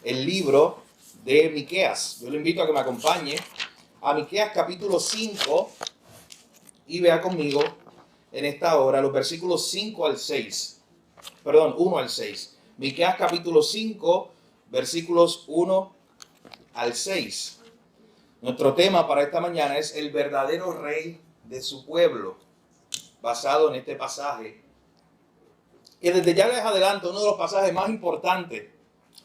el libro de Miqueas. Yo le invito a que me acompañe a Miqueas capítulo 5 y vea conmigo en esta hora los versículos 1 al 6. Miqueas capítulo 5, versículos 1 al 6. Nuestro tema para esta mañana es el verdadero rey de su pueblo, basado en este pasaje, que desde ya les adelanto, uno de los pasajes más importantes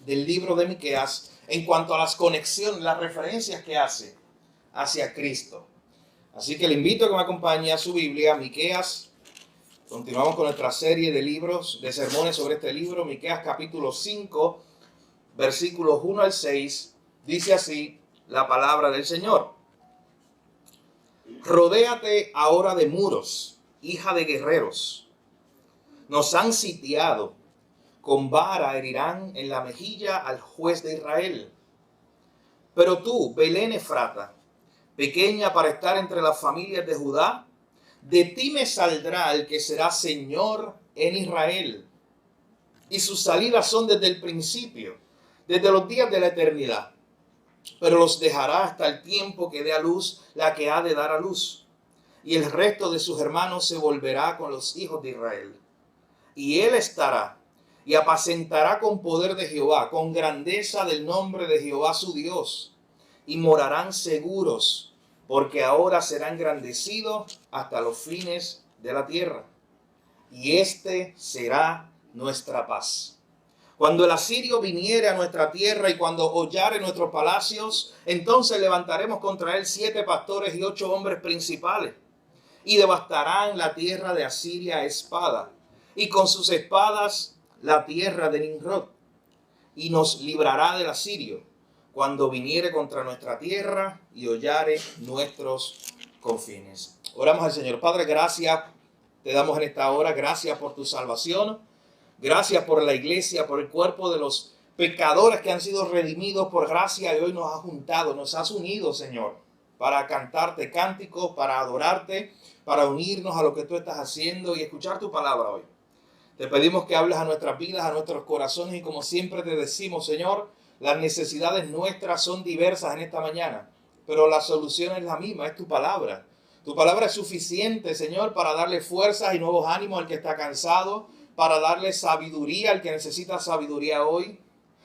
del libro de Miqueas en cuanto a las conexiones, las referencias que hace hacia Cristo. Así que le invito a que me acompañe a su Biblia, Miqueas. Continuamos con nuestra serie de libros, de sermones sobre este libro, Miqueas capítulo 5, versículos 1 al 6, dice así la palabra del Señor. Rodéate ahora de muros, hija de guerreros. Nos han sitiado, con vara herirán en la mejilla al juez de Israel. Pero tú, Belén Efrata, pequeña para estar entre las familias de Judá, de ti me saldrá el que será Señor en Israel. Y sus salidas son desde el principio, desde los días de la eternidad. Pero los dejará hasta el tiempo que dé a luz la que ha de dar a luz. Y el resto de sus hermanos se volverá con los hijos de Israel. Y él estará y apacentará con poder de Jehová, con grandeza del nombre de Jehová su Dios. Y morarán seguros, porque ahora será engrandecido hasta los fines de la tierra. Y este será nuestra paz. Cuando el asirio viniere a nuestra tierra y cuando hollare nuestros palacios, entonces levantaremos contra él 7 pastores y 8 hombres principales. Y devastarán la tierra de Asiria a espada, y con sus espadas la tierra de Nimrod. Y nos librará del asirio cuando viniere contra nuestra tierra y hollare nuestros confines. Oramos al Señor. Padre, gracias te damos en esta hora. Gracias por tu salvación. Gracias por la iglesia, por el cuerpo de los pecadores que han sido redimidos por gracia y hoy nos has juntado, nos has unido, Señor, para cantarte cánticos, para adorarte, para unirnos a lo que tú estás haciendo y escuchar tu palabra hoy. Te pedimos que hables a nuestras vidas, a nuestros corazones y como siempre te decimos, Señor, las necesidades nuestras son diversas en esta mañana, pero la solución es la misma, es tu palabra. Tu palabra es suficiente, Señor, para darle fuerzas y nuevos ánimos al que está cansado, para darle sabiduría al que necesita sabiduría hoy,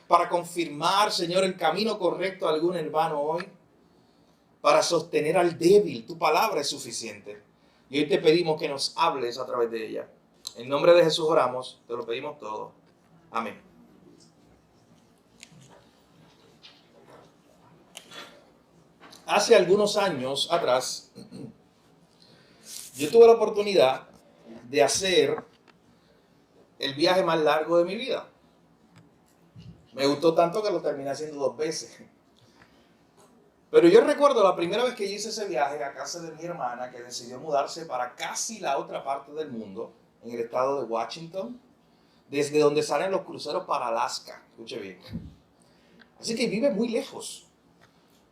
para confirmar, Señor, el camino correcto a algún hermano hoy, para sostener al débil. Tu palabra es suficiente. Y hoy te pedimos que nos hables a través de ella. En nombre de Jesús oramos, te lo pedimos todo. Amén. Hace algunos años atrás, yo tuve la oportunidad de hacer el viaje más largo de mi vida. Me gustó tanto que lo terminé haciendo 2 veces. Pero yo recuerdo la primera vez que hice ese viaje a casa de mi hermana, que decidió mudarse para casi la otra parte del mundo, en el estado de Washington, desde donde salen los cruceros para Alaska. Escuche bien. Así que vive muy lejos.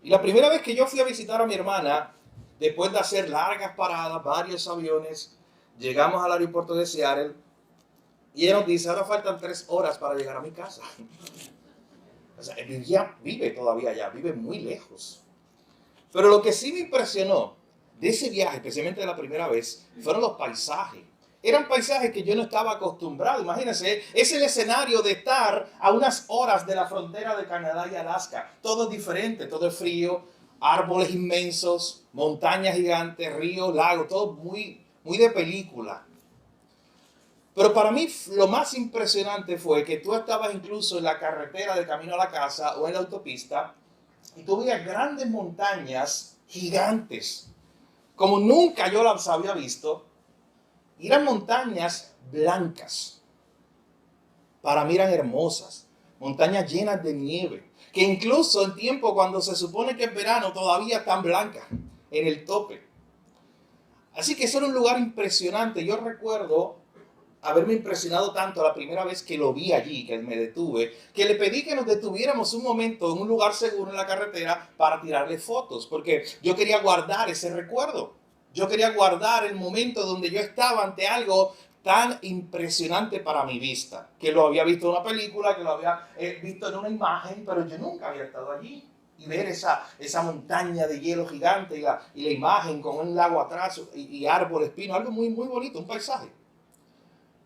Y la primera vez que yo fui a visitar a mi hermana, después de hacer largas paradas, varios aviones, llegamos al aeropuerto de Seattle y ella nos dice, ahora faltan 3 horas para llegar a mi casa. O sea, ella vive todavía allá, vive muy lejos. Pero lo que sí me impresionó de ese viaje, especialmente de la primera vez, fueron los paisajes. Eran paisajes que yo no estaba acostumbrado. Imagínense, es el escenario de estar a unas horas de la frontera de Canadá y Alaska. Todo es diferente, todo es frío, árboles inmensos, montañas gigantes, ríos, lagos, todo muy, muy de película. Pero para mí lo más impresionante fue que tú estabas incluso en la carretera de camino a la casa o en la autopista y tú veías grandes montañas gigantes, como nunca yo las había visto. Y eran montañas blancas. Para mí eran hermosas. Montañas llenas de nieve. Que incluso en tiempo cuando se supone que es verano todavía están blancas en el tope. Así que eso era un lugar impresionante. Yo recuerdo haberme impresionado tanto la primera vez que lo vi allí, que me detuve, que le pedí que nos detuviéramos un momento en un lugar seguro en la carretera para tirarle fotos. Porque yo quería guardar ese recuerdo. Yo quería guardar el momento donde yo estaba ante algo tan impresionante para mi vista, que lo había visto en una película, que lo había visto en una imagen, pero yo nunca había estado allí. Y ver esa montaña de hielo gigante y la imagen con un lago atrás y árboles, pinos, algo muy, muy bonito, un paisaje.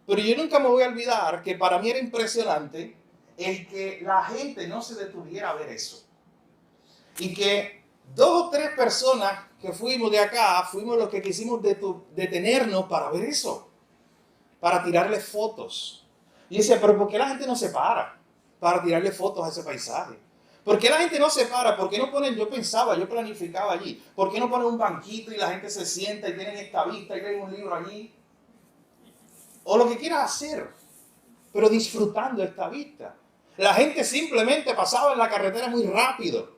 Pero yo nunca me voy a olvidar que para mí era impresionante el que la gente no se detuviera a ver eso. Y que 2 o 3 personas que fuimos de acá, fuimos los que quisimos detenernos para ver eso, para tirarle fotos. Y decía, pero ¿por qué la gente no se para tirarle fotos a ese paisaje? ¿Por qué la gente no se para? ¿Por qué no ponen, yo planificaba allí, ¿por qué no ponen un banquito y la gente se sienta y tienen esta vista y leen un libro allí? O lo que quieras hacer, pero disfrutando esta vista. La gente simplemente pasaba en la carretera muy rápido.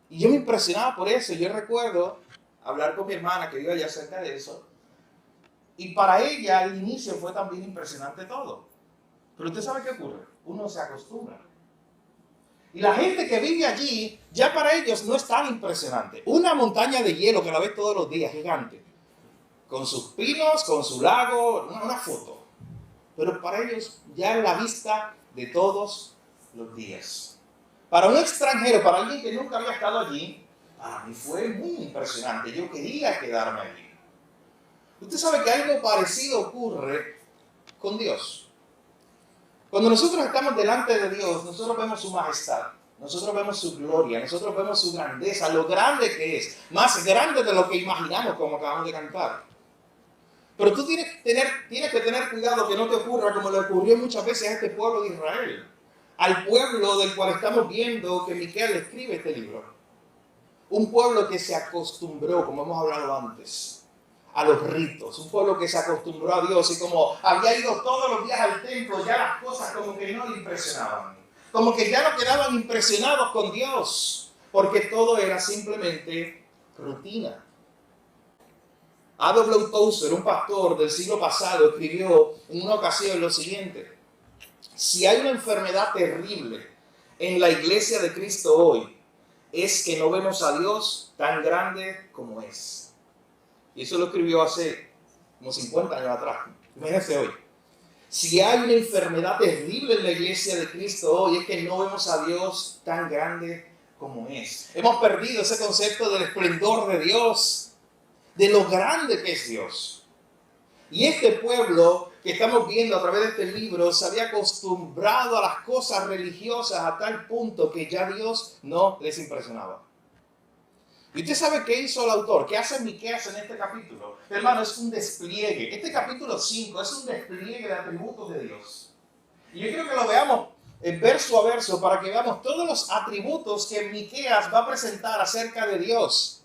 Y yo me impresionaba por eso. Yo recuerdo hablar con mi hermana que vive allá cerca de eso. Y para ella al inicio fue también impresionante todo. Pero usted sabe qué ocurre. Uno se acostumbra. Y la gente que vive allí, ya para ellos no es tan impresionante. Una montaña de hielo que la ves todos los días, gigante. Con sus pinos, con su lago, una foto. Pero para ellos ya es la vista de todos los días. Para un extranjero, para alguien que nunca había estado allí, para mí fue muy impresionante. Yo quería quedarme allí. Usted sabe que algo parecido ocurre con Dios. Cuando nosotros estamos delante de Dios, nosotros vemos su majestad, nosotros vemos su gloria, nosotros vemos su grandeza, lo grande que es, más grande de lo que imaginamos, como acabamos de cantar. Pero tú tienes que tener cuidado que no te ocurra como le ocurrió muchas veces a este pueblo de Israel, al pueblo del cual estamos viendo que Miqueas le escribe este libro. Un pueblo que se acostumbró, como hemos hablado antes, a los ritos. Un pueblo que se acostumbró a Dios y como había ido todos los días al templo, ya las cosas como que no le impresionaban. Como que ya no quedaban impresionados con Dios, porque todo era simplemente rutina. A.W. Tozer, un pastor del siglo pasado, escribió en una ocasión lo siguiente: si hay una enfermedad terrible en la iglesia de Cristo hoy, es que no vemos a Dios tan grande como es. Y eso lo escribió hace como 50 años atrás. Imagínense hoy. Si hay una enfermedad terrible en la iglesia de Cristo hoy, es que no vemos a Dios tan grande como es. Hemos perdido ese concepto del esplendor de Dios, de lo grande que es Dios. Y este pueblo que estamos viendo a través de este libro se había acostumbrado a las cosas religiosas a tal punto que ya Dios no les impresionaba. ¿Y usted sabe qué hizo el autor? ¿Qué hace Miqueas en este capítulo? Hermano, es un despliegue. Este capítulo 5 es un despliegue de atributos de Dios. Y yo quiero que lo veamos verso a verso para que veamos todos los atributos que Miqueas va a presentar acerca de Dios.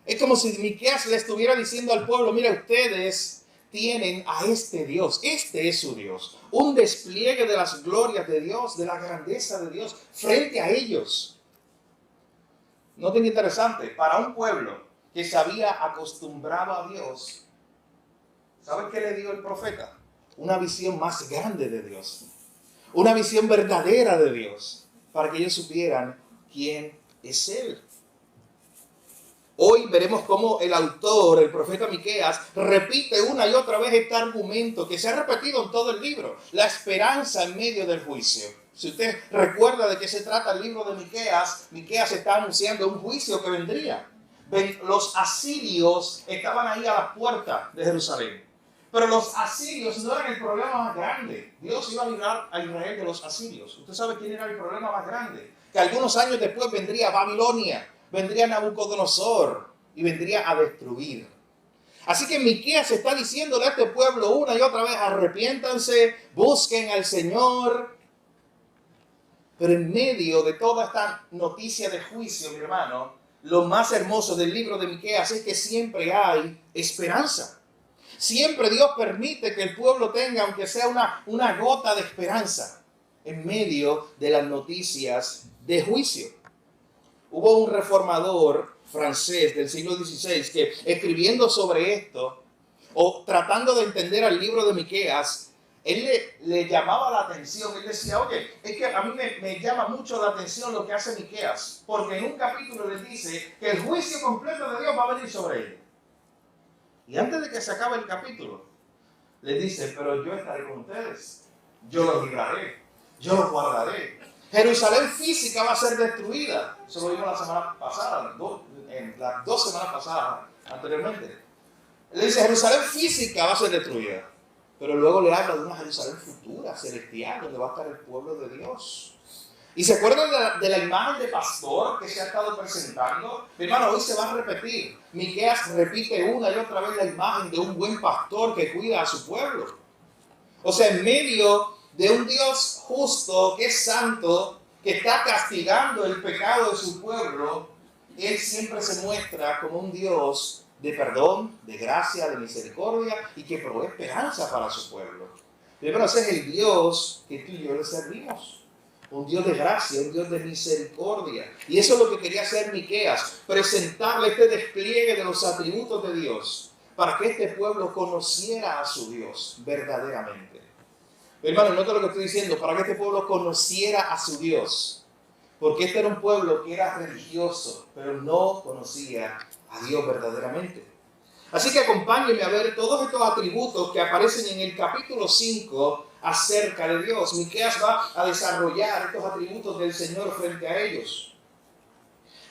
Es como si Miqueas le estuviera diciendo al pueblo: mira, ustedes tienen a este Dios, este es su Dios. Un despliegue de las glorias de Dios, de la grandeza de Dios frente a ellos. Noten interesante, para un pueblo que se había acostumbrado a Dios, ¿saben qué le dio el profeta? Una visión más grande de Dios, una visión verdadera de Dios, para que ellos supieran quién es Él. Hoy veremos cómo el autor, el profeta Miqueas, repite una y otra vez este argumento que se ha repetido en todo el libro: la esperanza en medio del juicio. Si usted recuerda de qué se trata el libro de Miqueas, Miqueas está anunciando un juicio que vendría. Los asirios estaban ahí a las puertas de Jerusalén. Pero los asirios no eran el problema más grande. Dios iba a librar a Israel de los asirios. ¿Usted sabe quién era el problema más grande? Que algunos años después vendría Babilonia, vendría Nabucodonosor y vendría a destruir. Así que Miqueas está diciéndole a este pueblo una y otra vez: arrepiéntanse, busquen al Señor. Pero en medio de toda esta noticia de juicio, mi hermano, lo más hermoso del libro de Miqueas es que siempre hay esperanza. Siempre Dios permite que el pueblo tenga, aunque sea una gota de esperanza, en medio de las noticias de juicio. Hubo un reformador francés del siglo XVI que, escribiendo sobre esto, o tratando de entender al libro de Miqueas, él le llamaba la atención. Él decía: oye, es que a mí me llama mucho la atención lo que hace Miqueas, porque en un capítulo le dice que el juicio completo de Dios va a venir sobre él. Y antes de que se acabe el capítulo, les dice, pero yo estaré con ustedes, yo los libraré, yo los guardaré. Jerusalén física va a ser destruida. Eso lo vimos la semana pasada, en las 2 semanas pasadas anteriormente. Le dice, Jerusalén física va a ser destruida. Pero luego le habla de una Jerusalén futura, celestial, donde va a estar el pueblo de Dios. ¿Y se acuerdan de la imagen de pastor que se ha estado presentando? Mi hermano, hoy se va a repetir. Miqueas repite una y otra vez la imagen de un buen pastor que cuida a su pueblo. O sea, en medio de un Dios justo, que es santo, que está castigando el pecado de su pueblo, Él siempre se muestra como un Dios de perdón, de gracia, de misericordia y que provee esperanza para su pueblo. Pero ese es el Dios que tú y yo le servimos. Un Dios de gracia, un Dios de misericordia. Y eso es lo que quería hacer Miqueas, presentarle este despliegue de los atributos de Dios para que este pueblo conociera a su Dios verdaderamente. Hermano, nota lo que estoy diciendo, para que este pueblo conociera a su Dios. Porque este era un pueblo que era religioso, pero no conocía a Dios verdaderamente. Así que acompáñenme a ver todos estos atributos que aparecen en el capítulo 5 acerca de Dios. Miqueas va a desarrollar estos atributos del Señor frente a ellos.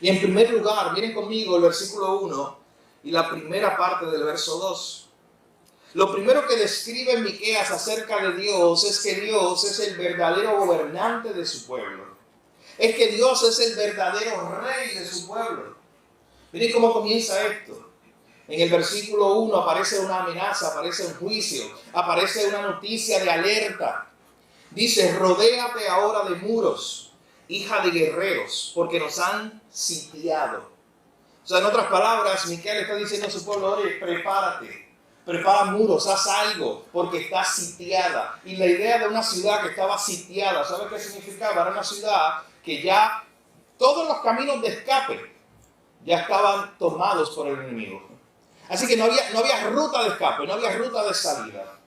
Y en primer lugar, miren conmigo el versículo 1 y la primera parte del verso 2. Lo primero que describe Miqueas acerca de Dios es que Dios es el verdadero gobernante de su pueblo. Es que Dios es el verdadero rey de su pueblo. Miren cómo comienza esto. En el versículo 1 aparece una amenaza, aparece un juicio, aparece una noticia de alerta. Dice, rodéate ahora de muros, hija de guerreros, porque nos han sitiado. O sea, en otras palabras, Miqueas le está diciendo a su pueblo, oye, prepárate, prepara muros, haz algo, porque está sitiada. Y la idea de una ciudad que estaba sitiada, ¿sabe qué significaba? Era una ciudad que ya todos los caminos de escape ya estaban tomados por el enemigo. Así que no había ruta de escape, no había ruta de salida.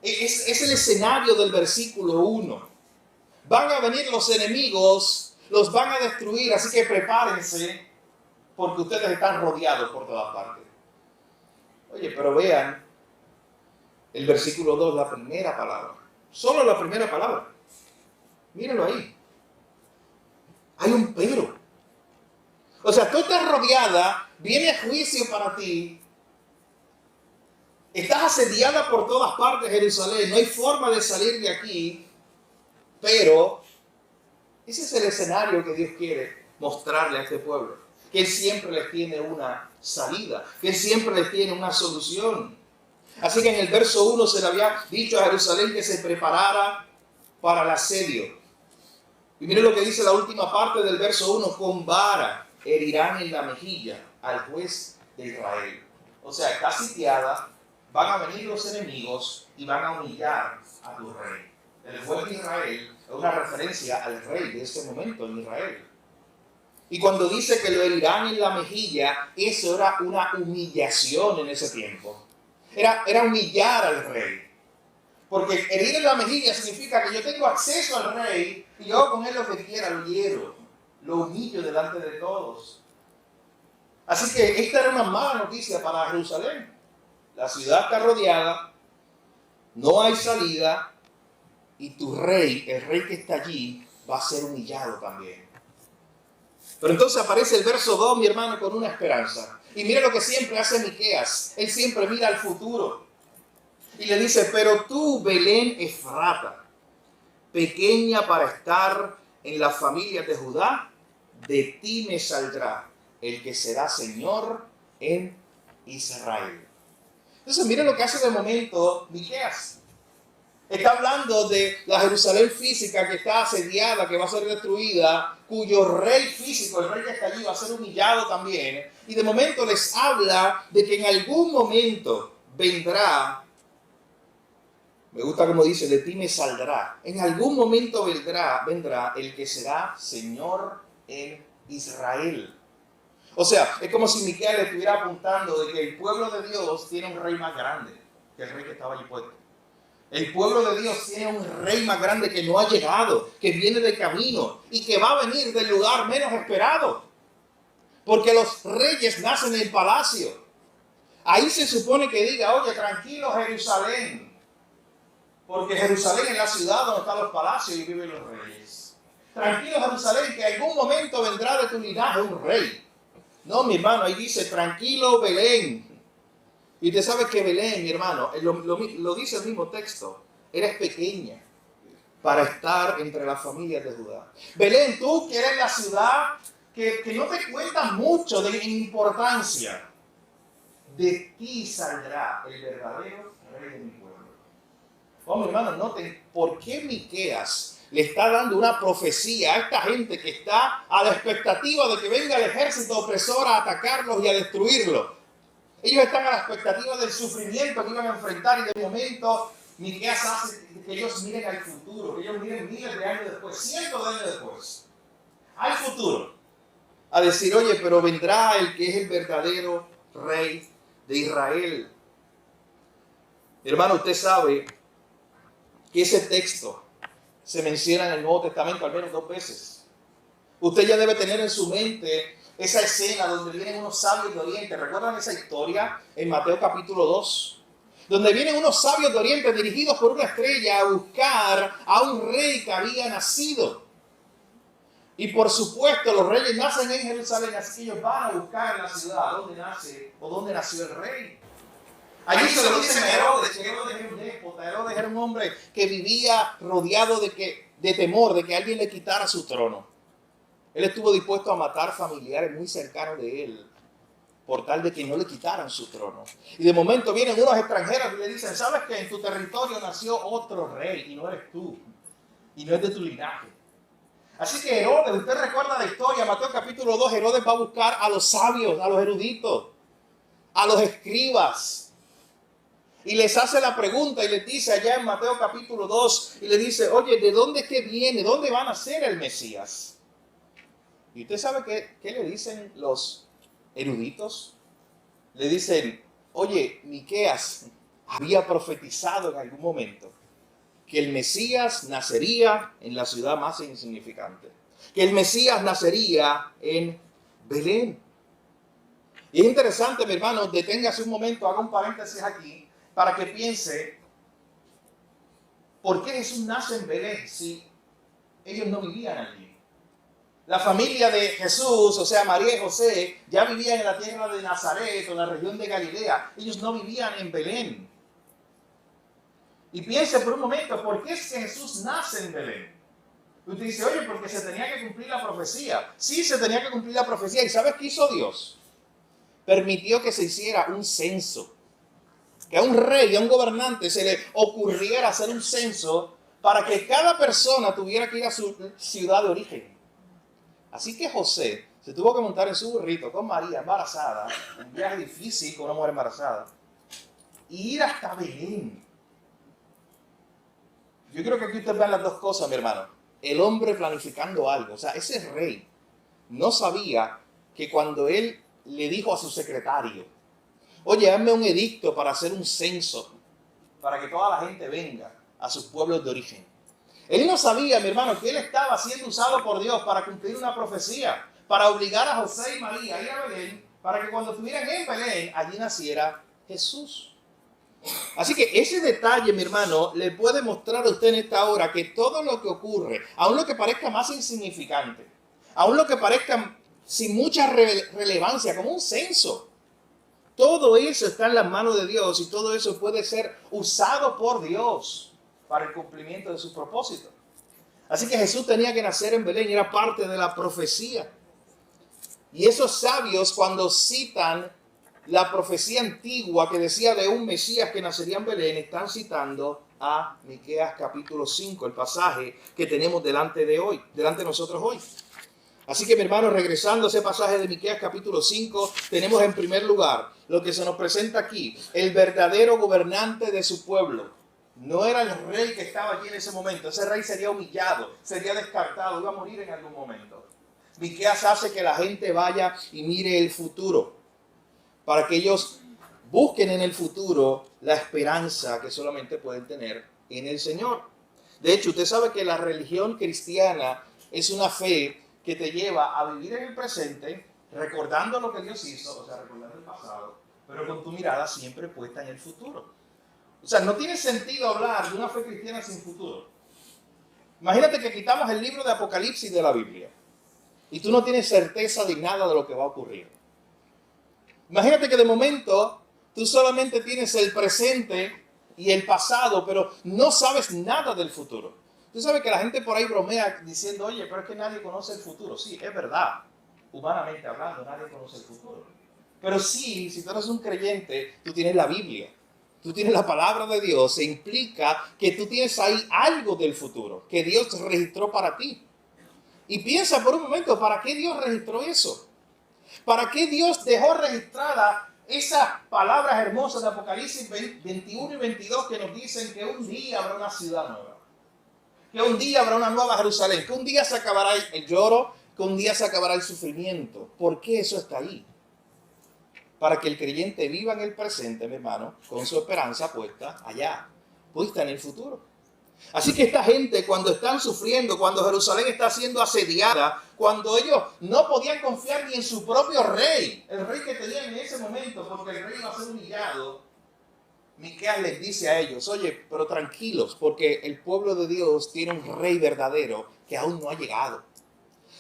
Es el escenario del versículo 1. Van a venir los enemigos, los van a destruir, así que prepárense, porque ustedes están rodeados por todas partes. Oye, pero vean el versículo 2, la primera palabra. Solo la primera palabra. Mírenlo ahí. Hay un pero. O sea, tú estás rodeada, viene juicio para ti. Estás asediada por todas partes, Jerusalén. No hay forma de salir de aquí. Pero ese es el escenario que Dios quiere mostrarle a este pueblo. Que Él siempre les tiene una salida. Que Él siempre les tiene una solución. Así que en el verso 1 se le había dicho a Jerusalén que se preparara para el asedio. Y miren lo que dice la última parte del verso 1. Con vara herirán en la mejilla al juez de Israel. O sea, está sitiada. Van a venir los enemigos y van a humillar a tu rey. El juez de Israel es una referencia al rey de ese momento en Israel. Y cuando dice que lo herirán en la mejilla, eso era una humillación en ese tiempo. Era humillar al rey. Porque herir en la mejilla significa que yo tengo acceso al rey y yo con él lo que quiera lo hiero, lo humillo delante de todos. Así que esta era una mala noticia para Jerusalén. La ciudad está rodeada, no hay salida y tu rey, el rey que está allí, va a ser humillado también. Pero entonces aparece el verso 2, mi hermano, con una esperanza. Y mira lo que siempre hace Miqueas. Él siempre mira al futuro. Y le dice, pero tú, Belén Efrata, pequeña para estar en las familias de Judá, de ti me saldrá el que será Señor en Israel. Entonces, miren lo que hace de momento Miqueas. Está hablando de la Jerusalén física que está asediada, que va a ser destruida, cuyo rey físico, el rey que está allí, va a ser humillado también. Y de momento les habla de que en algún momento vendrá, me gusta como dice, de ti me saldrá. En algún momento vendrá el que será Señor en Israel. O sea, es como si Miqueas le estuviera apuntando de que el pueblo de Dios tiene un rey más grande que el rey que estaba allí puesto. El pueblo de Dios tiene un rey más grande que no ha llegado, que viene de camino y que va a venir del lugar menos esperado. Porque los reyes nacen en el palacio. Ahí se supone que diga, oye, tranquilo Jerusalén, porque Jerusalén es la ciudad donde están los palacios y viven los reyes. Tranquilo Jerusalén, que en algún momento vendrá de tu linaje un rey. No, mi hermano, ahí dice, tranquilo Belén. Y usted sabe que Belén, mi hermano, lo dice el mismo texto, eres pequeña para estar entre las familias de Judá. Belén, tú que eres la ciudad que no te cuenta mucho de importancia, de ti saldrá el verdadero rey de mi pueblo. Oh, mi hermano, noten por qué Miqueas le está dando una profecía a esta gente que está a la expectativa de que venga el ejército opresor a atacarlos y a destruirlos. Ellos están a la expectativa del sufrimiento que iban a enfrentar, y de momento Miqueas hace que ellos miren al futuro, que ellos miren miles de años después, cientos de años después, al futuro, a decir, oye, pero vendrá el que es el verdadero rey de Israel. Mi hermano, usted sabe que ese texto se menciona en el Nuevo Testamento al menos 2 veces. Usted ya debe tener en su mente esa escena donde vienen unos sabios de Oriente. ¿Recuerdan esa historia en Mateo capítulo 2? Donde vienen unos sabios de Oriente dirigidos por una estrella a buscar a un rey que había nacido. Y por supuesto los reyes nacen en Jerusalén, así que ellos van a buscar en la ciudad donde nace o donde nació el rey. Allí se lo dicen a Herodes, que Herodes era un déspota, Herodes era un hombre que vivía rodeado de temor de que alguien le quitara su trono. Él estuvo dispuesto a matar familiares muy cercanos de él por tal de que no le quitaran su trono. Y de momento vienen unos extranjeros y le dicen, ¿sabes que en tu territorio nació otro rey y no eres tú? Y no es de tu linaje. Así que Herodes, usted recuerda la historia, Mateo capítulo 2, Herodes va a buscar a los sabios, a los eruditos, a los escribas. Y les hace la pregunta y les dice allá en Mateo capítulo 2, y le dice, oye, ¿de dónde es que viene? ¿Dónde va a nacer el Mesías? Y usted sabe qué le dicen los eruditos. Le dicen, oye, Miqueas había profetizado en algún momento que el Mesías nacería en la ciudad más insignificante, que el Mesías nacería en Belén. Y es interesante, mi hermano, deténgase un momento, haga un paréntesis aquí, para que piense, ¿por qué Jesús nace en Belén si ellos no vivían allí? La familia de Jesús, o sea, María y José, ya vivían en la tierra de Nazaret o en la región de Galilea. Ellos no vivían en Belén. Y piense por un momento, ¿por qué es que Jesús nace en Belén? Usted dice, oye, porque se tenía que cumplir la profecía. Sí, se tenía que cumplir la profecía. ¿Y sabes qué hizo Dios? Permitió que se hiciera un censo. Que a un rey, a un gobernante, se le ocurriera hacer un censo para que cada persona tuviera que ir a su ciudad de origen. Así que José se tuvo que montar en su burrito con María embarazada, un viaje difícil con una mujer embarazada, y ir hasta Belén. Yo creo que aquí ustedes vean las dos cosas, mi hermano. El hombre planificando algo. O sea, ese rey no sabía que cuando él le dijo a su secretario, oye, hazme un edicto para hacer un censo, para que toda la gente venga a sus pueblos de origen. Él no sabía, mi hermano, que él estaba siendo usado por Dios para cumplir una profecía, para obligar a José y María a ir a Belén, para que cuando estuvieran en Belén, allí naciera Jesús. Así que ese detalle, mi hermano, le puede mostrar a usted en esta hora que todo lo que ocurre, aun lo que parezca más insignificante, aun lo que parezca sin mucha relevancia, como un censo, todo eso está en las manos de Dios y todo eso puede ser usado por Dios para el cumplimiento de sus propósitos. Así que Jesús tenía que nacer en Belén, era parte de la profecía. Y esos sabios, cuando citan la profecía antigua que decía de un Mesías que nacería en Belén, están citando a Miqueas capítulo 5, el pasaje que tenemos delante de nosotros hoy. Así que, mi hermano, regresando a ese pasaje de Miqueas capítulo 5, tenemos en primer lugar lo que se nos presenta aquí, el verdadero gobernante de su pueblo. No era el rey que estaba allí en ese momento. Ese rey sería humillado, sería descartado, iba a morir en algún momento. Miqueas hace que la gente vaya y mire el futuro, para que ellos busquen en el futuro la esperanza que solamente pueden tener en el Señor. De hecho, usted sabe que la religión cristiana es una fe que te lleva a vivir en el presente, recordando lo que Dios hizo, o sea, recordando el pasado, pero con tu mirada siempre puesta en el futuro. O sea, no tiene sentido hablar de una fe cristiana sin futuro. Imagínate que quitamos el libro de Apocalipsis de la Biblia y tú no tienes certeza de nada de lo que va a ocurrir. Imagínate que de momento tú solamente tienes el presente y el pasado, pero no sabes nada del futuro. Tú sabes que la gente por ahí bromea diciendo, oye, pero es que nadie conoce el futuro. Sí, es verdad. Humanamente hablando, nadie conoce el futuro. Pero sí, si tú eres un creyente, tú tienes la Biblia. Tú tienes la palabra de Dios. E implica que tú tienes ahí algo del futuro que Dios registró para ti. Y piensa por un momento, ¿para qué Dios registró eso? ¿Para qué Dios dejó registrada esas palabras hermosas de Apocalipsis 21 y 22 que nos dicen que un día habrá una ciudad nueva? Que un día habrá una nueva Jerusalén, que un día se acabará el lloro, que un día se acabará el sufrimiento. ¿Por qué eso está ahí? Para que el creyente viva en el presente, mi hermano, con su esperanza puesta allá, puesta en el futuro. Así que esta gente, cuando están sufriendo, cuando Jerusalén está siendo asediada, cuando ellos no podían confiar ni en su propio rey, el rey que tenían en ese momento, porque el rey iba a ser humillado, Miqueas les dice a ellos, oye, pero tranquilos, porque el pueblo de Dios tiene un rey verdadero que aún no ha llegado.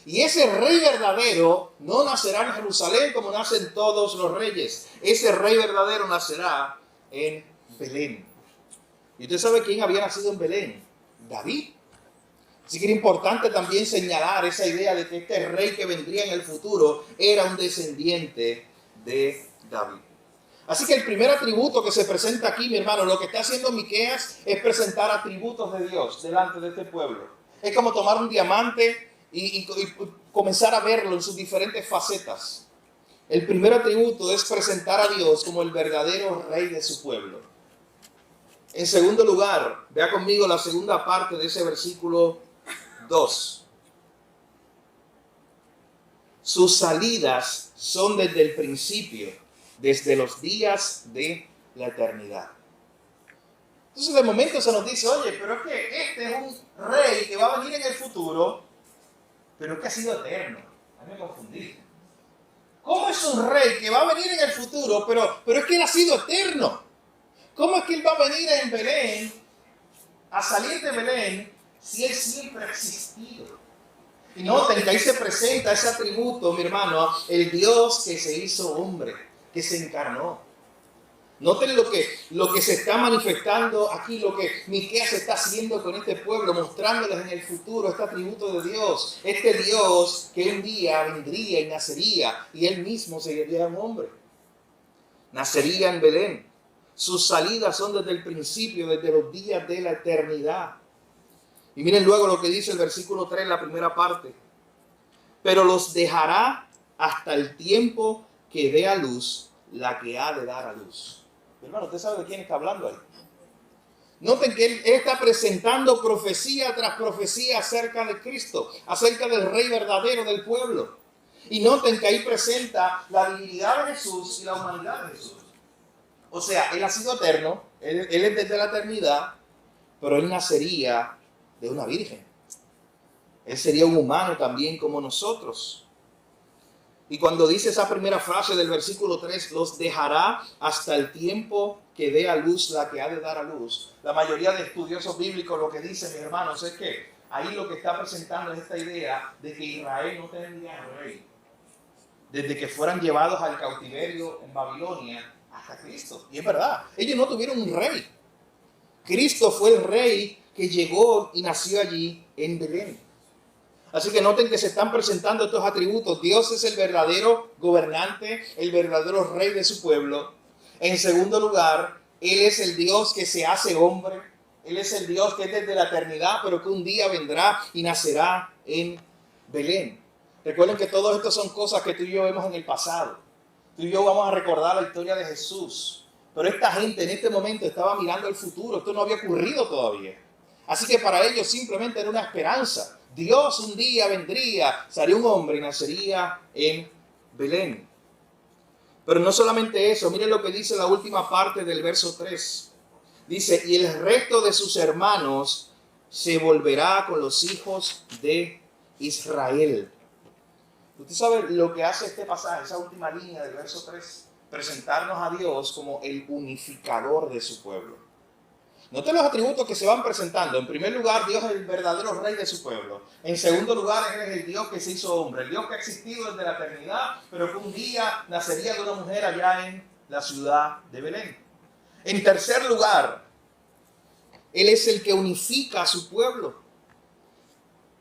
Y ese rey verdadero no nacerá en Jerusalén como nacen todos los reyes. Ese rey verdadero nacerá en Belén. ¿Y usted sabe quién había nacido en Belén? David. Así que era importante también señalar esa idea de que este rey que vendría en el futuro era un descendiente de David. Así que el primer atributo que se presenta aquí, mi hermano, lo que está haciendo Miqueas es presentar atributos de Dios delante de este pueblo. Es como tomar un diamante y comenzar a verlo en sus diferentes facetas. El primer atributo es presentar a Dios como el verdadero rey de su pueblo. En segundo lugar, vea conmigo la segunda parte de ese versículo 2. Sus salidas son desde el principio, desde los días de la eternidad. Entonces de momento se nos dice, oye, pero es que este es un rey que va a venir en el futuro, pero es que ha sido eterno. A mí me confundí. ¿Cómo es un rey que va a venir en el futuro, pero es que él ha sido eterno? ¿Cómo es que él va a venir en Belén, a salir de Belén, si él siempre ha existido? Y noten que ahí se presenta ese atributo, mi hermano, el Dios que se hizo hombre, que se encarnó. Noten lo que se está manifestando aquí, lo que Miqueas está haciendo con este pueblo, mostrándoles en el futuro este atributo de Dios. Este Dios que un día vendría y nacería, y él mismo sería un hombre. Nacería en Belén. Sus salidas son desde el principio, desde los días de la eternidad. Y miren luego lo que dice el versículo 3, la primera parte. Pero los dejará hasta el tiempo que dé a luz la que ha de dar a luz. Hermano, ¿usted sabe de quién está hablando ahí? Noten que él está presentando profecía tras profecía acerca de Cristo, acerca del Rey verdadero del pueblo. Y noten que ahí presenta la divinidad de Jesús y la humanidad de Jesús. O sea, él ha sido eterno, él es desde la eternidad, pero él nacería de una virgen. Él sería un humano también como nosotros. Y cuando dice esa primera frase del versículo 3, los dejará hasta el tiempo que dé a luz la que ha de dar a luz. La mayoría de estudiosos bíblicos lo que dicen, mis hermanos, es que ahí lo que está presentando es esta idea de que Israel no tendría rey. Desde que fueran llevados al cautiverio en Babilonia hasta Cristo. Y es verdad, ellos no tuvieron un rey. Cristo fue el rey que llegó y nació allí en Belén. Así que noten que se están presentando estos atributos. Dios es el verdadero gobernante, el verdadero rey de su pueblo. En segundo lugar, Él es el Dios que se hace hombre. Él es el Dios que es desde la eternidad, pero que un día vendrá y nacerá en Belén. Recuerden que todo esto son cosas que tú y yo vemos en el pasado. Tú y yo vamos a recordar la historia de Jesús. Pero esta gente en este momento estaba mirando el futuro. Esto no había ocurrido todavía. Así que para ellos simplemente era una esperanza. Dios un día vendría, sería un hombre y nacería en Belén. Pero no solamente eso, miren lo que dice la última parte del verso 3. Dice, y el resto de sus hermanos se volverá con los hijos de Israel. Usted sabe lo que hace este pasaje, esa última línea del verso 3. presentarnos a Dios como el unificador de su pueblo. Noten los atributos que se van presentando. En primer lugar, Dios es el verdadero rey de su pueblo. En segundo lugar, Él es el Dios que se hizo hombre, el Dios que ha existido desde la eternidad, pero que un día nacería de una mujer allá en la ciudad de Belén. En tercer lugar, Él es el que unifica a su pueblo.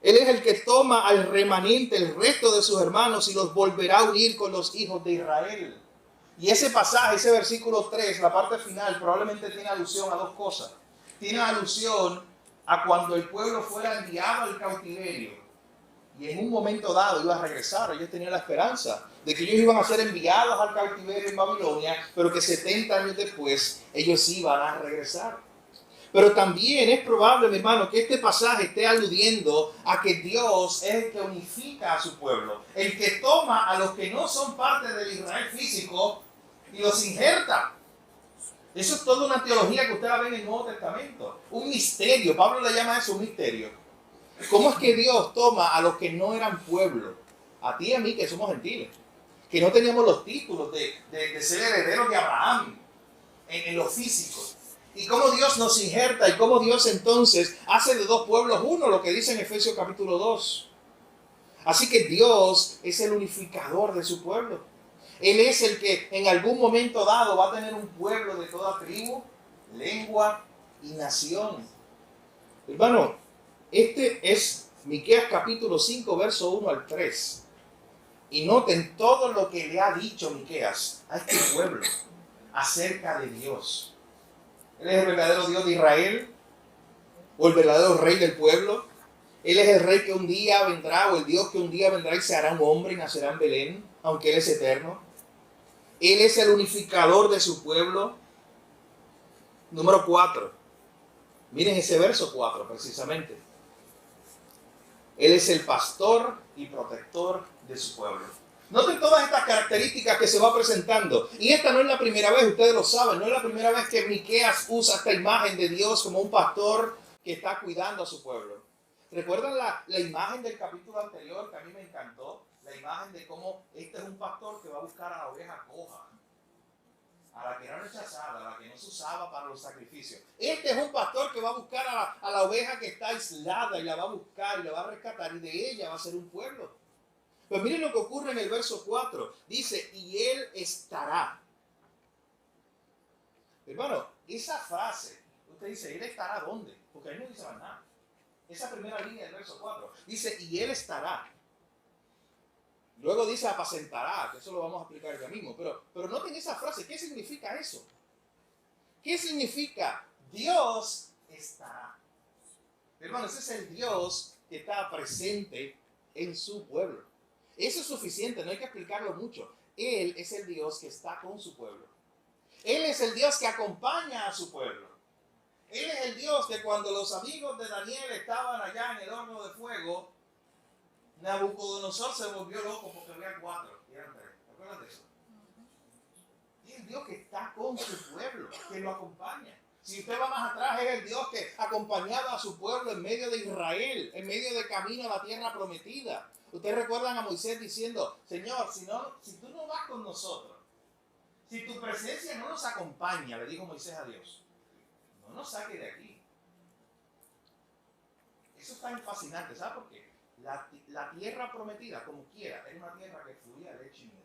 Él es el que toma al remanente, el resto de sus hermanos, y los volverá a unir con los hijos de Israel. Y ese pasaje, ese versículo 3, la parte final, probablemente tiene alusión a dos cosas. Tiene alusión a cuando el pueblo fuera enviado al cautiverio y en un momento dado iba a regresar. Ellos tenían la esperanza de que ellos iban a ser enviados al cautiverio en Babilonia, pero que 70 años después ellos iban a regresar. Pero también es probable, mi hermano, que este pasaje esté aludiendo a que Dios es el que unifica a su pueblo, el que toma a los que no son parte del Israel físico y los injerta. Eso es toda una teología que usted la ve en el Nuevo Testamento. Un misterio. Pablo le llama eso un misterio. ¿Cómo es que Dios toma a los que no eran pueblo? A ti y a mí que somos gentiles. Que no teníamos los títulos de ser herederos de Abraham en lo físico. Y cómo Dios nos injerta y cómo Dios entonces hace de dos pueblos uno, lo que dice en Efesios capítulo 2. Así que Dios es el unificador de su pueblo. Él es el que en algún momento dado va a tener un pueblo de toda tribu, lengua y nación. Hermano, este es Miqueas capítulo 5, verso 1 al 3. Y noten todo lo que le ha dicho Miqueas a este pueblo acerca de Dios. Él es el verdadero Dios de Israel, o el verdadero rey del pueblo. Él es el rey que un día vendrá, o el Dios que un día vendrá y se hará un hombre y nacerá en Belén, aunque Él es eterno. Él es el unificador de su pueblo. Número 4. Miren ese verso 4 precisamente. Él es el pastor y protector de su pueblo. Noten todas estas características que se va presentando. Y esta no es la primera vez, ustedes lo saben, no es la primera vez que Miqueas usa esta imagen de Dios como un pastor que está cuidando a su pueblo. ¿Recuerdan la imagen del capítulo anterior que a mí me encantó? La imagen de cómo este es un pastor que va a buscar a la oveja coja, a la que era rechazada, a la que no se usaba para los sacrificios. Este es un pastor que va a buscar a la oveja que está aislada y la va a buscar y la va a rescatar y de ella va a ser un pueblo. Pues miren lo que ocurre en el verso 4. Dice, y Él estará. Hermano, esa frase, usted dice, ¿Él estará dónde? Porque ahí no dice más nada. Esa primera línea del verso 4. Dice, y Él estará. Luego dice, apacentará, que eso lo vamos a explicar ya mismo. Pero noten esa frase, ¿qué significa eso? ¿Qué significa? Dios estará. Hermano, ese es el Dios que está presente en su pueblo. Eso es suficiente, no hay que explicarlo mucho. Él es el Dios que está con su pueblo. Él es el Dios que acompaña a su pueblo. Él es el Dios que cuando los amigos de Daniel estaban allá en el horno de fuego, Nabucodonosor se volvió loco porque había 4 y eran 3. ¿Te acuerdas de eso? Es el Dios que está con su pueblo, que lo acompaña. Si usted va más atrás, es el Dios que acompañaba a su pueblo en medio de Israel, en medio del camino a la tierra prometida. Ustedes recuerdan a Moisés diciendo, Señor, si tú no vas con nosotros, si tu presencia no nos acompaña, le dijo Moisés a Dios, no nos saque de aquí. Eso es tan fascinante, ¿sabe por qué? La tierra prometida, como quiera, era una tierra que fluía leche y miel.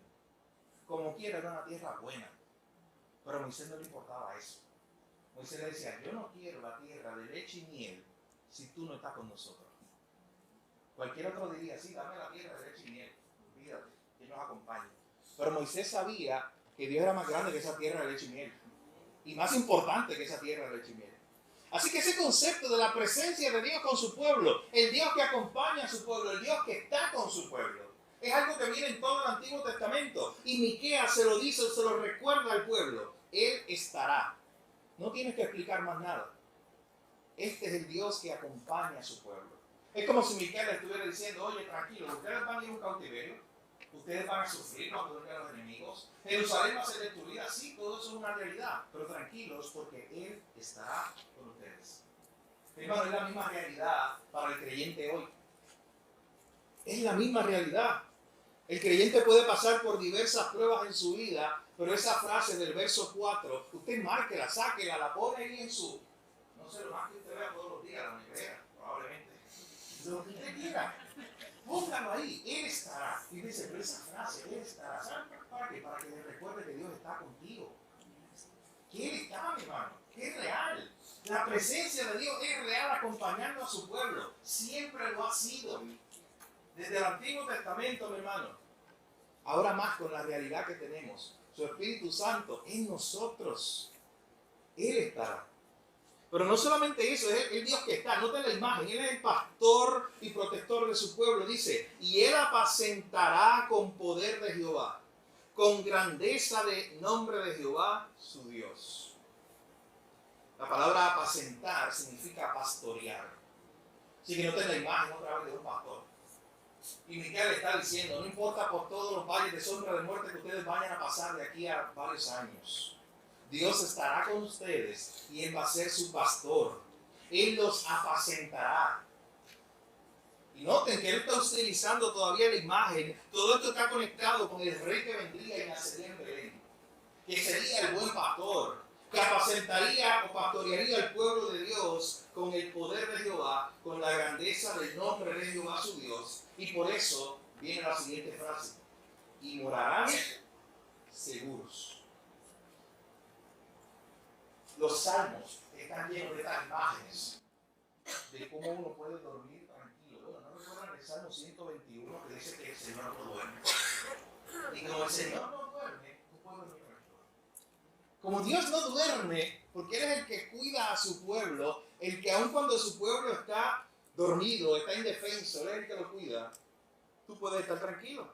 Como quiera, era una tierra buena. Pero a Moisés no le importaba eso. Moisés le decía, yo no quiero la tierra de leche y miel si tú no estás con nosotros. Cualquier otro diría, sí, dame la tierra de leche y miel. Olvídate, que nos acompañe. Pero Moisés sabía que Dios era más grande que esa tierra de leche y miel. Y más importante que esa tierra de leche y miel. Así que ese concepto de la presencia de Dios con su pueblo, el Dios que acompaña a su pueblo, el Dios que está con su pueblo, es algo que viene en todo el Antiguo Testamento. Y Miqueas se lo dice, se lo recuerda al pueblo. Él estará. No tienes que explicar más nada. Este es el Dios que acompaña a su pueblo. Es como si Miqueas le estuviera diciendo, oye, tranquilo, ustedes van a ir a un cautiverio, ustedes van a sufrir cuando vengan los enemigos, Jerusalén va a ser destruida, sí, todo eso es una realidad, pero tranquilos porque Él estará con ustedes. Hermano, es la misma realidad para el creyente hoy. Es la misma realidad. El creyente puede pasar por diversas pruebas en su vida, Pero esa frase del verso 4, usted márquela, sáquela, la pone ahí en su, no sé, lo más que usted vea todos los días, la nevera, probablemente. Lo que usted quiera. Póngalo ahí, Él estará. Y dice, pero esa frase, Él estará. ¿Saben para qué? Para que le recuerde que Dios está contigo. Que Él está, mi hermano, que es real. La presencia de Dios es real acompañando a su pueblo. Siempre lo ha sido. Desde el Antiguo Testamento, mi hermano. Ahora más con la realidad que tenemos. Su Espíritu Santo en nosotros. Él estará. Pero no solamente eso, es el Dios que está. Noten la imagen. Él es el pastor y protector de su pueblo. Dice, y Él apacentará con poder de Jehová, con grandeza de nombre de Jehová, su Dios. La palabra apacentar significa pastorear. Así que noten la imagen otra vez de un pastor. Y Miqueas le está diciendo, no importa por todos los valles de sombra de muerte que ustedes vayan a pasar de aquí a varios años. Dios estará con ustedes y Él va a ser su pastor. Él los apacentará. Y noten que Él está utilizando todavía la imagen. Todo esto está conectado con el rey que vendría y nacería en Belén. Que sería el buen pastor. Que apacentaría o pastorearía al pueblo de Dios con el poder de Jehová, con la grandeza del nombre de Jehová su Dios. Y por eso viene la siguiente frase. Y morarán seguros. Los salmos están llenos de estas imágenes de cómo uno puede dormir tranquilo. Bueno, ¿no recuerdan el Salmo 121 que dice que el Señor no duerme? Y como el Señor no duerme, tú puedes dormir tranquilo. Como Dios no duerme, porque Él es el que cuida a su pueblo, el que aun cuando su pueblo está dormido, está indefenso, Él es el que lo cuida, tú puedes estar tranquilo.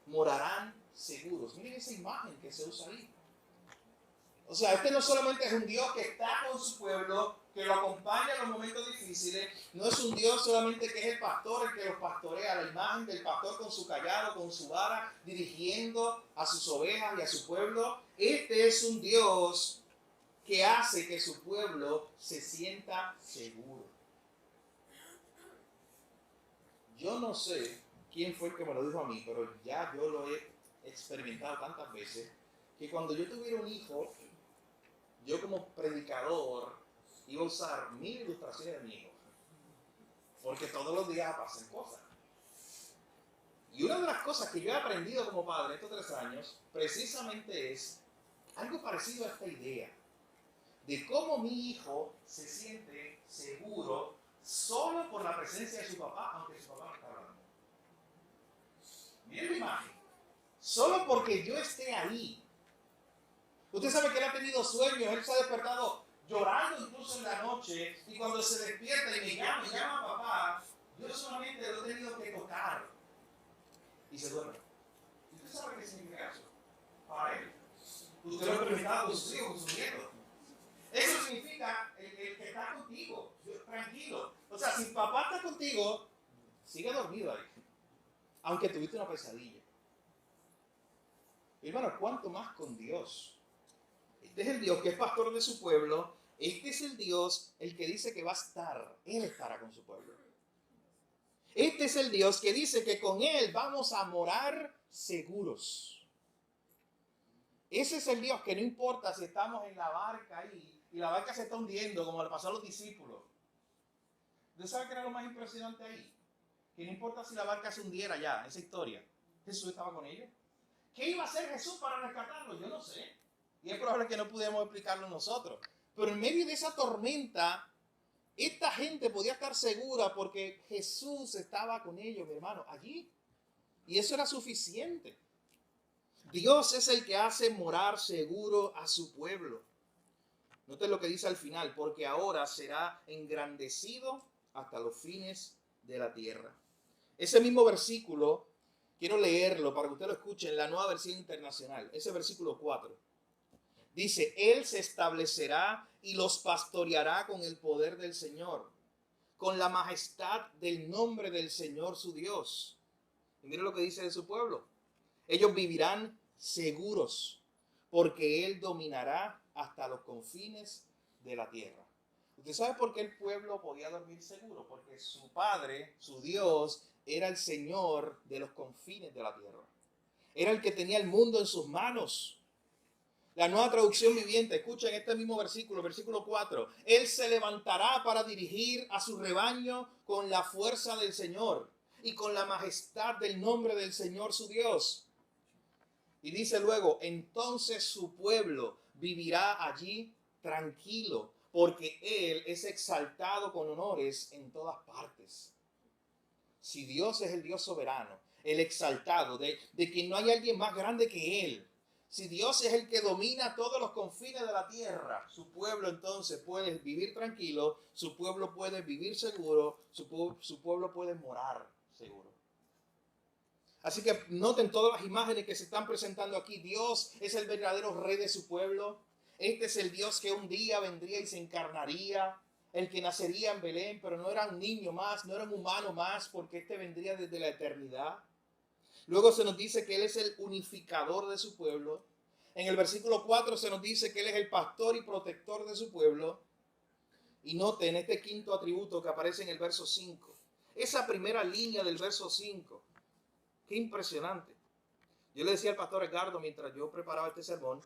Morarán seguros. Miren esa imagen que se usa ahí. O sea, este no solamente es un Dios que está con su pueblo, que lo acompaña en los momentos difíciles, no es un Dios solamente que es el pastor, el que los pastorea, la imagen del pastor con su callado, con su vara, dirigiendo a sus ovejas y a su pueblo. Este es un Dios que hace que su pueblo se sienta seguro. Yo no sé quién fue el que me lo dijo a mí, pero ya yo lo he experimentado tantas veces, que cuando yo tuviera un hijo, yo como predicador iba a usar 1000 ilustraciones de mi hijo. Porque todos los días pasan cosas. Y una de las cosas que yo he aprendido como padre estos 3 años, precisamente es algo parecido a esta idea. De cómo mi hijo se siente seguro solo por la presencia de su papá, aunque su papá no está hablando. Miren la imagen. Solo porque yo esté ahí. Usted sabe que él ha tenido sueños, él se ha despertado llorando incluso en la noche, y cuando se despierta y me llama a papá, yo solamente lo he tenido que tocar y se duerme. ¿Y usted sabe qué significa eso? Para él. Usted lo ha experimentado con sus hijos, con sus nietos. Eso significa el que está contigo, tranquilo. O sea, si papá está contigo, sigue dormido ahí, aunque tuviste una pesadilla. Hermano, ¿cuánto más con Dios? Este es el Dios que es pastor de su pueblo. Este es el Dios el que dice que va a estar. Él estará con su pueblo. Este es el Dios que dice que con Él vamos a morar seguros. Ese es el Dios que no importa si estamos en la barca ahí y la barca se está hundiendo como le pasó a los discípulos. ¿Usted sabe qué era lo más impresionante ahí? Que no importa si la barca se hundiera ya, esa historia. Jesús estaba con ellos. ¿Qué iba a hacer Jesús para rescatarlos? Yo no sé. Y es probable que no pudiéramos explicarlo nosotros. Pero en medio de esa tormenta, esta gente podía estar segura porque Jesús estaba con ellos, mi hermano, allí. Y eso era suficiente. Dios es el que hace morar seguro a su pueblo. Noten lo que dice al final, porque ahora será engrandecido hasta los fines de la tierra. Ese mismo versículo, quiero leerlo para que usted lo escuche en la Nueva Versión Internacional. Ese versículo 4. Dice, Él se establecerá y los pastoreará con el poder del Señor, con la majestad del nombre del Señor su Dios. Y mire lo que dice de su pueblo. Ellos vivirán seguros, porque Él dominará hasta los confines de la tierra. ¿Usted sabe por qué el pueblo podía dormir seguro? Porque su Padre, su Dios, era el Señor de los confines de la tierra. Era el que tenía el mundo en sus manos. La Nueva Traducción Viviente, escuchen este mismo versículo, versículo 4. Él se levantará para dirigir a su rebaño con la fuerza del Señor y con la majestad del nombre del Señor su Dios. Y dice luego, entonces su pueblo vivirá allí tranquilo, porque Él es exaltado con honores en todas partes. Si Dios es el Dios soberano, el exaltado, de quien no hay alguien más grande que Él, si Dios es el que domina todos los confines de la tierra, su pueblo entonces puede vivir tranquilo, su pueblo puede vivir seguro, su pueblo puede morar seguro. Así que noten todas las imágenes que se están presentando aquí. Dios es el verdadero rey de su pueblo. Este es el Dios que un día vendría y se encarnaría, el que nacería en Belén, pero no era un niño más, no era un humano más, porque este vendría desde la eternidad. Luego se nos dice que Él es el unificador de su pueblo. En el versículo 4 se nos dice que Él es el pastor y protector de su pueblo. Y noten este quinto atributo que aparece en el verso 5. Esa primera línea del verso 5. Qué impresionante. Yo le decía al pastor Edgardo mientras yo preparaba este sermón,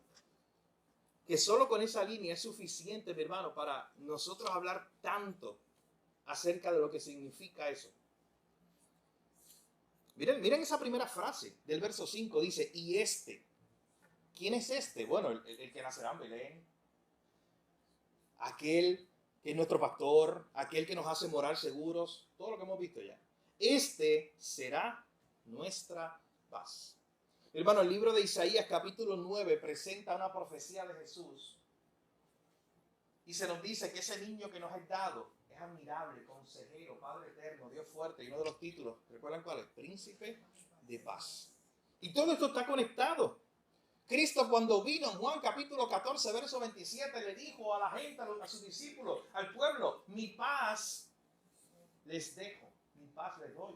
que solo con esa línea es suficiente, mi hermano, para nosotros hablar tanto acerca de lo que significa eso. Miren esa primera frase del verso 5, dice, y este. ¿Quién es este? Bueno, el que nacerá en Belén. Aquel que es nuestro pastor, aquel que nos hace morar seguros, todo lo que hemos visto ya. Este será nuestra paz. Hermano, el libro de Isaías capítulo 9 presenta una profecía de Jesús y se nos dice que ese niño que nos es dado es admirable, consejero, Padre eterno, Dios fuerte, y uno de los títulos, ¿recuerdan cuál es? Príncipe de paz. Y todo esto está conectado. Cristo cuando vino en Juan capítulo 14, verso 27, le dijo a la gente, a sus discípulos, al pueblo, mi paz les dejo, mi paz les doy.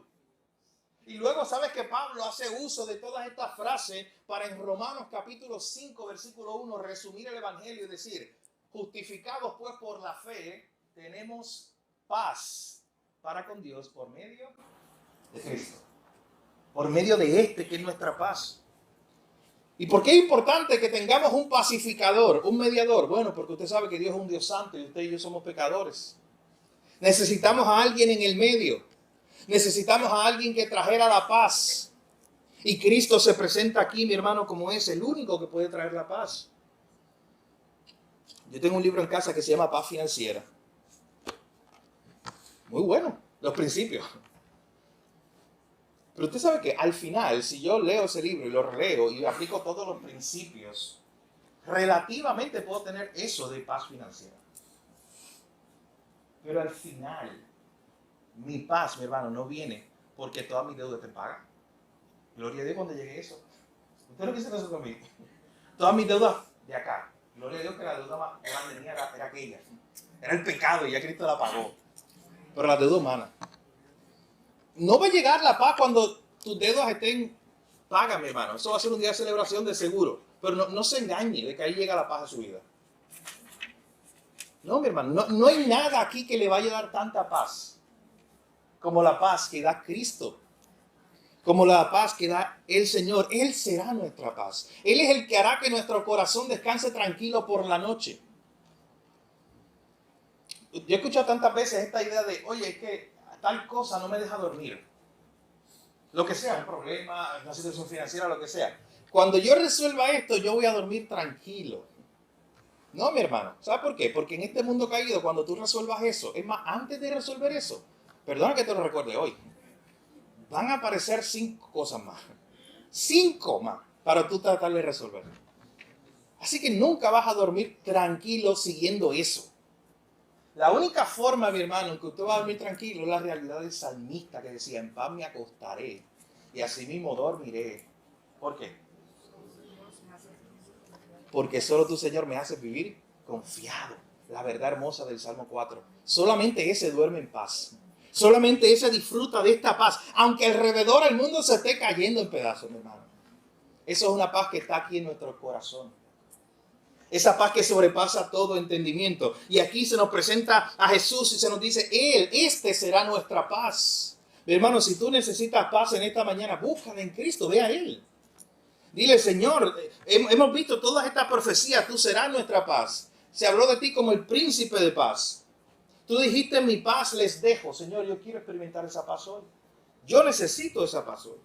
Y luego sabes que Pablo hace uso de todas estas frases para en Romanos capítulo 5, versículo 1, resumir el evangelio y decir, justificados pues por la fe, tenemos paz para con Dios por medio de Cristo. Por medio de este que es nuestra paz. ¿Y por qué es importante que tengamos un pacificador, un mediador? Bueno, porque usted sabe que Dios es un Dios santo y usted y yo somos pecadores. Necesitamos a alguien en el medio. Necesitamos a alguien que trajera la paz. Y Cristo se presenta aquí, mi hermano, como es el único que puede traer la paz. Yo tengo un libro en casa que se llama Paz Financiera. Muy bueno, los principios. Pero usted sabe que al final, si yo leo ese libro y lo releo y aplico todos los principios, relativamente puedo tener eso de paz financiera. Pero al final, mi paz, mi hermano, no viene porque todas mis deudas te pagan. Gloria a Dios cuando llegue eso. Usted no quiere eso conmigo. Todas mis deudas de acá. Gloria a Dios que la deuda más grande mía era aquella. Era el pecado y ya Cristo la pagó. Pero la deuda humana. No va a llegar la paz cuando tus deudas estén pagas, mi hermano. Eso va a ser un día de celebración de seguro. Pero no se engañe de que ahí llega la paz a su vida. No, mi hermano. No hay nada aquí que le vaya a dar tanta paz como la paz que da Cristo. Como la paz que da el Señor. Él será nuestra paz. Él es el que hará que nuestro corazón descanse tranquilo por la noche. Yo he escuchado tantas veces esta idea de, oye, es que tal cosa no me deja dormir. Lo que sea, un problema, una situación financiera, lo que sea. Cuando yo resuelva esto, yo voy a dormir tranquilo. No, mi hermano. ¿Sabes por qué? Porque en este mundo caído, cuando tú resuelvas eso, es más, antes de resolver eso, perdona que te lo recuerde hoy, van a aparecer 5 cosas más. 5 más para tú tratar de resolver. Así que nunca vas a dormir tranquilo siguiendo eso. La única forma, mi hermano, en que usted va a dormir tranquilo es la realidad del salmista que decía, en paz me acostaré y así mismo dormiré. ¿Por qué? Porque solo tu Señor me hace vivir confiado. La verdad hermosa del Salmo 4. Solamente ese duerme en paz. Solamente ese disfruta de esta paz. Aunque alrededor el mundo se esté cayendo en pedazos, mi hermano. Eso es una paz que está aquí en nuestro corazón. Esa paz que sobrepasa todo entendimiento. Y aquí se nos presenta a Jesús y se nos dice, Él, este será nuestra paz. Mi hermano, si tú necesitas paz en esta mañana, búscala en Cristo, ve a Él. Dile, Señor, hemos visto todas estas profecías, tú serás nuestra paz. Se habló de ti como el príncipe de paz. Tú dijiste, mi paz les dejo. Señor, yo quiero experimentar esa paz hoy. Yo necesito esa paz hoy.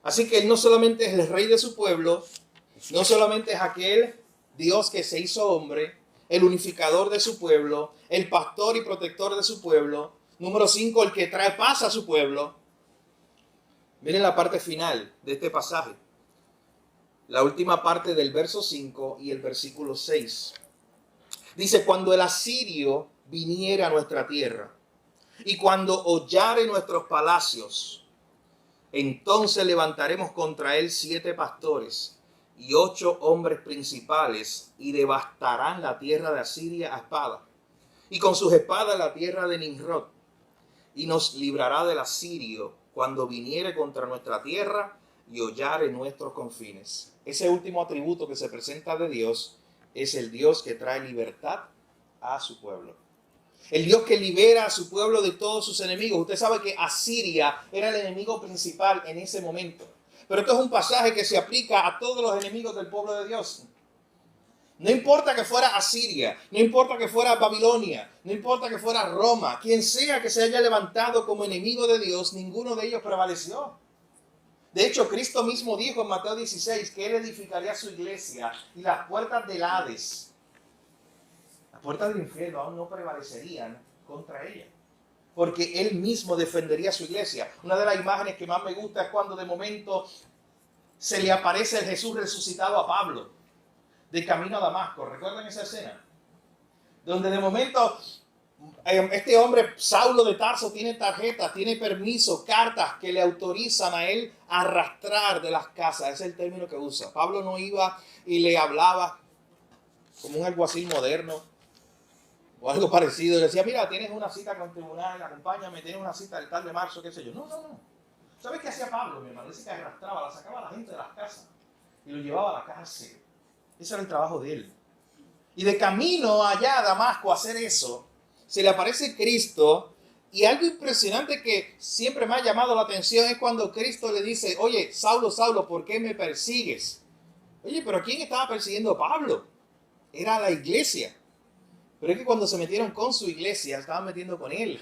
Así que Él no solamente es el rey de su pueblo, no solamente es aquel Dios que se hizo hombre, el unificador de su pueblo, el pastor y protector de su pueblo. Número 5, el que trae paz a su pueblo. Miren la parte final de este pasaje. La última parte del verso 5 y el versículo 6. Dice, cuando el asirio viniera a nuestra tierra y cuando hollare nuestros palacios, entonces levantaremos contra él 7 pastores y 8 hombres principales y devastarán la tierra de Asiria a espada y con sus espadas la tierra de Nimrod, y nos librará del asirio cuando viniere contra nuestra tierra y hollare nuestros confines. Ese último atributo que se presenta de Dios es el Dios que trae libertad a su pueblo. El Dios que libera a su pueblo de todos sus enemigos. Usted sabe que Asiria era el enemigo principal en ese momento. Pero esto es un pasaje que se aplica a todos los enemigos del pueblo de Dios. No importa que fuera Asiria, no importa que fuera Babilonia, no importa que fuera Roma, quien sea que se haya levantado como enemigo de Dios, ninguno de ellos prevaleció. De hecho, Cristo mismo dijo en Mateo 16 que Él edificaría su iglesia y las puertas del Hades, las puertas del infierno aún no prevalecerían contra ella, porque Él mismo defendería su iglesia. Una de las imágenes que más me gusta es cuando de momento se le aparece el Jesús resucitado a Pablo de camino a Damasco. ¿Recuerdan esa escena? Donde de momento este hombre, Saulo de Tarso, tiene tarjetas, tiene permiso, cartas que le autorizan a él a arrastrar de las casas. Ese es el término que usa. Pablo no iba y le hablaba como un alguacil moderno o algo parecido. Le decía, mira, tienes una cita con el tribunal, acompáñame, tienes una cita el tal de marzo, qué sé yo. No. ¿Sabes qué hacía Pablo, mi hermano? Dice que arrastraba, la sacaba a la gente de las casas y lo llevaba a la cárcel. Ese era el trabajo de él. Y de camino allá a Damasco a hacer eso, se le aparece Cristo, y algo impresionante que siempre me ha llamado la atención es cuando Cristo le dice, oye, Saulo, Saulo, ¿por qué me persigues? Oye, pero ¿quién estaba persiguiendo a Pablo? Era la iglesia. Pero es que cuando se metieron con su iglesia, estaban metiendo con él,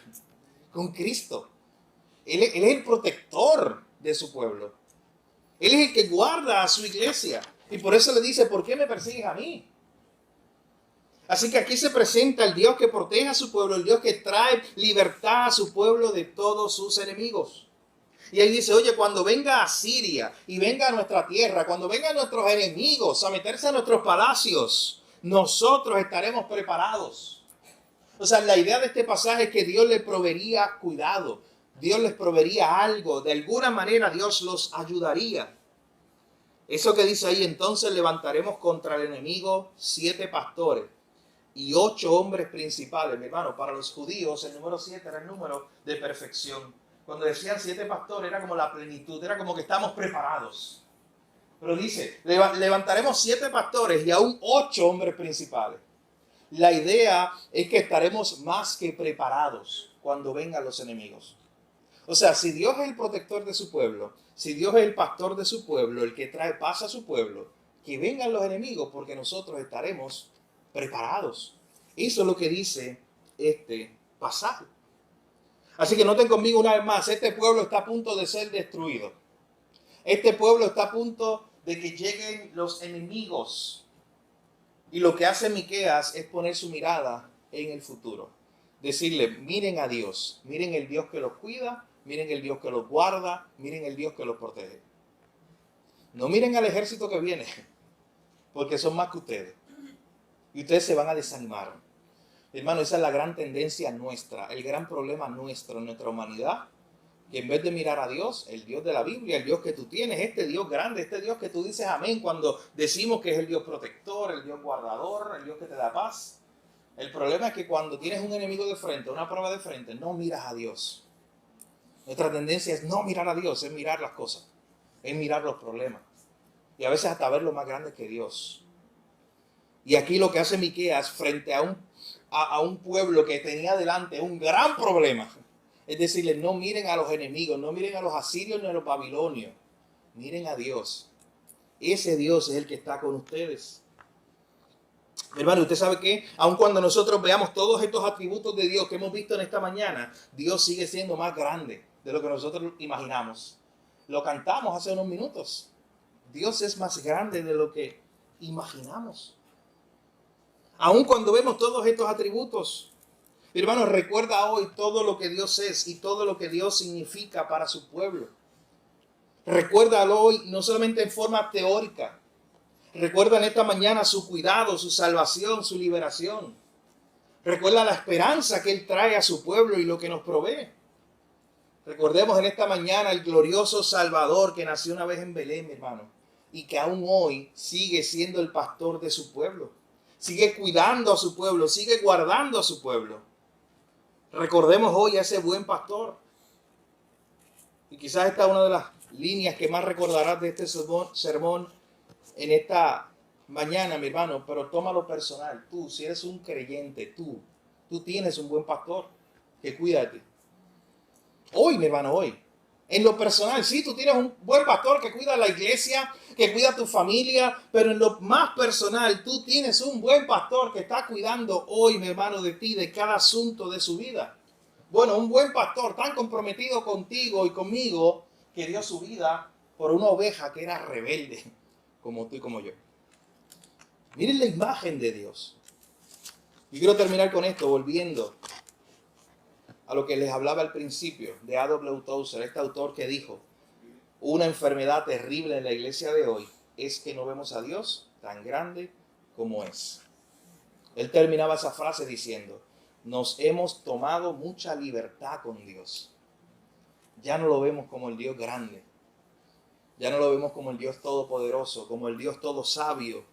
con Cristo. Él es el protector de su pueblo. Él es el que guarda a su iglesia. Y por eso le dice, ¿por qué me persigues a mí? Así que aquí se presenta el Dios que protege a su pueblo, el Dios que trae libertad a su pueblo de todos sus enemigos. Y ahí dice, oye, cuando venga Asiria y venga a nuestra tierra, cuando vengan nuestros enemigos a meterse a nuestros palacios, nosotros estaremos preparados. O sea, la idea de este pasaje es que Dios les proveería cuidado, Dios les proveería algo, de alguna manera Dios los ayudaría. Eso que dice ahí, entonces levantaremos contra el enemigo 7 pastores y 8 hombres principales. Mi hermano, para los judíos el número 7 era el número de perfección. Cuando decían 7 pastores era como la plenitud, era como que estamos preparados. Pero dice, levantaremos 7 pastores y aún 8 hombres principales. La idea es que estaremos más que preparados cuando vengan los enemigos. O sea, si Dios es el protector de su pueblo, si Dios es el pastor de su pueblo, el que trae paz a su pueblo, que vengan los enemigos porque nosotros estaremos preparados. Eso es lo que dice este pasaje. Así que noten conmigo una vez más, este pueblo está a punto de ser destruido. Este pueblo está a punto de que lleguen los enemigos. Y lo que hace Miqueas es poner su mirada en el futuro. Decirle, miren a Dios, miren el Dios que los cuida, miren el Dios que los guarda, miren el Dios que los protege. No miren al ejército que viene, porque son más que ustedes. Y ustedes se van a desanimar. Hermano, esa es la gran tendencia nuestra, el gran problema nuestro en nuestra humanidad. Que en vez de mirar a Dios, el Dios de la Biblia, el Dios que tú tienes, este Dios grande, este Dios que tú dices amén cuando decimos que es el Dios protector, el Dios guardador, el Dios que te da paz. El problema es que cuando tienes un enemigo de frente, una prueba de frente, no miras a Dios. Nuestra tendencia es no mirar a Dios, es mirar las cosas, es mirar los problemas. Y a veces hasta ver lo más grande que Dios. Y aquí lo que hace Miqueas frente a un pueblo que tenía delante un gran problema, es decirle, no miren a los enemigos, no miren a los asirios ni a los babilonios, miren a Dios. Ese Dios es el que está con ustedes. Mi hermano, ¿usted sabe qué? Aun cuando nosotros veamos todos estos atributos de Dios que hemos visto en esta mañana, Dios sigue siendo más grande de lo que nosotros imaginamos. Lo cantamos hace unos minutos. Dios es más grande de lo que imaginamos. Aun cuando vemos todos estos atributos, mi hermano, recuerda hoy todo lo que Dios es y todo lo que Dios significa para su pueblo. Recuérdalo hoy, no solamente en forma teórica. Recuerda en esta mañana su cuidado, su salvación, su liberación. Recuerda la esperanza que Él trae a su pueblo y lo que nos provee. Recordemos en esta mañana el glorioso Salvador que nació una vez en Belén, mi hermano, y que aún hoy sigue siendo el pastor de su pueblo. Sigue cuidando a su pueblo, sigue guardando a su pueblo. Recordemos hoy a ese buen pastor. Y quizás esta es una de las líneas que más recordarás de este sermón en esta mañana, mi hermano, pero tómalo personal. Tú, si eres un creyente, tú tienes un buen pastor que cuida de ti. Hoy, mi hermano, hoy. En lo personal, sí, tú tienes un buen pastor que cuida la iglesia, que cuida a tu familia, pero en lo más personal, tú tienes un buen pastor que está cuidando hoy, mi hermano, de ti, de cada asunto de su vida. Bueno, un buen pastor tan comprometido contigo y conmigo que dio su vida por una oveja que era rebelde, como tú y como yo. Miren la imagen de Dios. Y quiero terminar con esto, volviendo a lo que les hablaba al principio de A.W. Tozer, este autor que dijo: una enfermedad terrible en la iglesia de hoy es que no vemos a Dios tan grande como es. Él terminaba esa frase diciendo: nos hemos tomado mucha libertad con Dios. Ya no lo vemos como el Dios grande. Ya no lo vemos como el Dios todopoderoso, como el Dios todo sabio.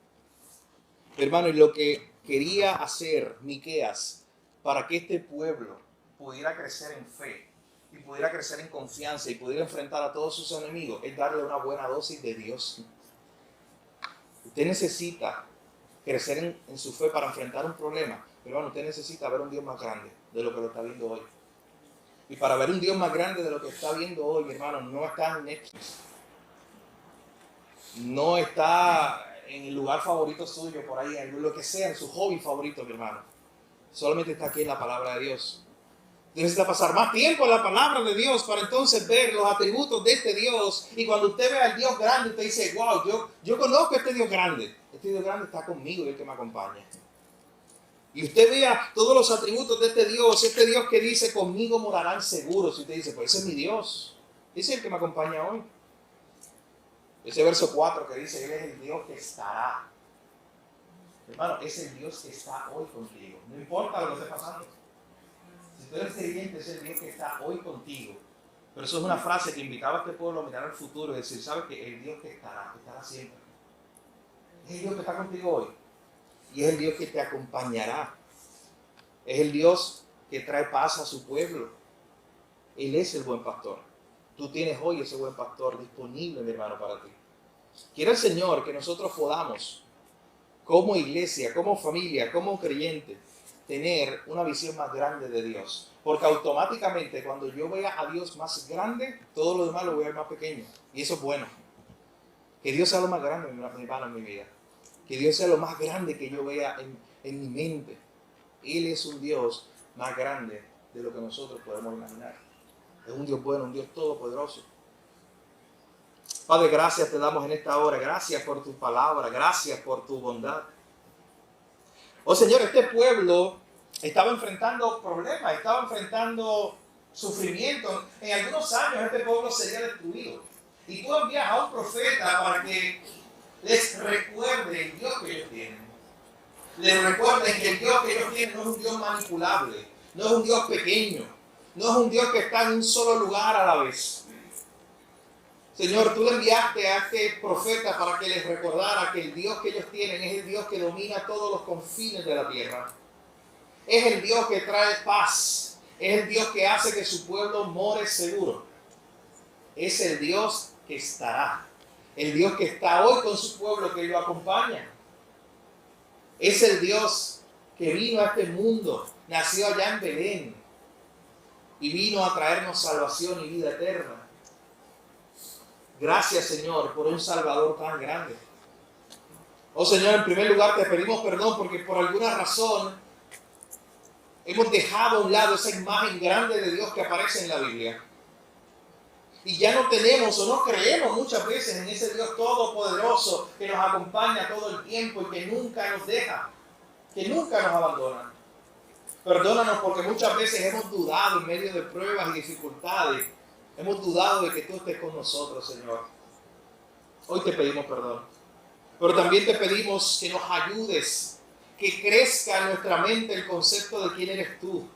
Hermano, y lo que quería hacer Miqueas para que este pueblo pudiera crecer en fe y pudiera crecer en confianza y pudiera enfrentar a todos sus enemigos es darle una buena dosis de Dios. Usted necesita crecer en su fe para enfrentar un problema. Pero hermano, usted necesita ver un Dios más grande de lo que lo está viendo hoy. Y para ver un Dios más grande de lo que está viendo hoy, mi hermano, no está en Netflix. No está en el lugar favorito suyo, por ahí, en lo que sea, en su hobby favorito, mi hermano. Solamente está aquí en la palabra de Dios. Usted necesita pasar más tiempo en la palabra de Dios para entonces ver los atributos de este Dios. Y cuando usted ve al Dios grande, usted dice: wow, yo conozco a este Dios grande. Este Dios grande está conmigo y es el que me acompaña. Y usted vea todos los atributos de este Dios que dice: conmigo morarán seguros. Y usted dice: pues ese es mi Dios. Ese es el que me acompaña hoy. Ese verso 4 que dice: Él es el Dios que estará. Hermano, es el Dios que está hoy contigo. No importa lo que esté pasando. Si tú eres creyente, es el Dios que está hoy contigo. Pero eso es una frase que invitaba a este pueblo a mirar al futuro y decir: ¿sabes qué? El Dios que estará siempre. Es el Dios que está contigo hoy. Y es el Dios que te acompañará. Es el Dios que trae paz a su pueblo. Él es el buen pastor. Tú tienes hoy ese buen pastor disponible, mi hermano, para ti. Quiere el Señor que nosotros podamos, como iglesia, como familia, como creyente, tener una visión más grande de Dios. Porque automáticamente cuando yo vea a Dios más grande, todo lo demás lo voy a ver más pequeño. Y eso es bueno. Que Dios sea lo más grande, mi hermano, en mi vida. Que Dios sea lo más grande que yo vea en mi mente. Él es un Dios más grande de lo que nosotros podemos imaginar. Es un Dios bueno, un Dios todopoderoso. Padre, gracias te damos en esta hora. Gracias por tu palabra. Gracias por tu bondad. Oh Señor, este pueblo estaba enfrentando problemas, estaba enfrentando sufrimiento. En algunos años este pueblo sería destruido. Y tú envías a un profeta para que les recuerde el Dios que ellos tienen. Les recuerden que el Dios que ellos tienen no es un Dios manipulable, no es un Dios pequeño, no es un Dios que está en un solo lugar a la vez. Señor, tú le enviaste a este profeta para que les recordara que el Dios que ellos tienen es el Dios que domina todos los confines de la tierra. Es el Dios que trae paz, es el Dios que hace que su pueblo more seguro. Es el Dios que estará, el Dios que está hoy con su pueblo, que lo acompaña. Es el Dios que vino a este mundo, nació allá en Belén y vino a traernos salvación y vida eterna. Gracias, Señor, por un Salvador tan grande. Oh Señor, en primer lugar te pedimos perdón porque por alguna razón hemos dejado a un lado esa imagen grande de Dios que aparece en la Biblia. Y ya no tenemos o no creemos muchas veces en ese Dios todopoderoso que nos acompaña todo el tiempo y que nunca nos deja, que nunca nos abandona. Perdónanos porque muchas veces hemos dudado en medio de pruebas y dificultades. Hemos dudado de que tú estés con nosotros, Señor. Hoy te pedimos perdón. Pero también te pedimos que nos ayudes, que crezca en nuestra mente el concepto de quién eres tú.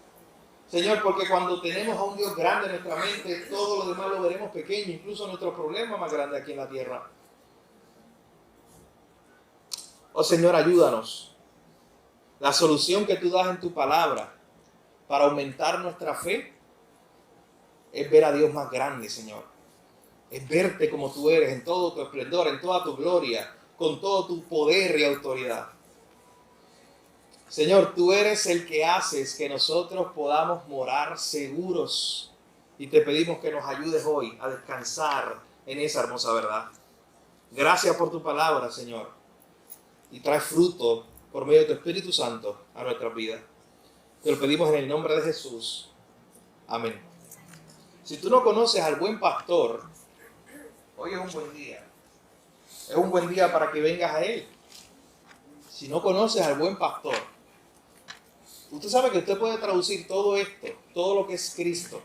Señor, porque cuando tenemos a un Dios grande en nuestra mente, todo lo demás lo veremos pequeño, incluso nuestro problema más grande aquí en la tierra. Oh Señor, ayúdanos. La solución que tú das en tu palabra para aumentar nuestra fe es ver a Dios más grande, Señor. Es verte como tú eres, en todo tu esplendor, en toda tu gloria, con todo tu poder y autoridad. Señor, tú eres el que haces que nosotros podamos morar seguros. Y te pedimos que nos ayudes hoy a descansar en esa hermosa verdad. Gracias por tu palabra, Señor. Y trae fruto por medio de tu Espíritu Santo a nuestras vidas. Te lo pedimos en el nombre de Jesús. Amén. Si tú no conoces al buen pastor, hoy es un buen día. Es un buen día para que vengas a Él. Si no conoces al buen pastor, usted sabe que usted puede traducir todo esto, todo lo que es Cristo,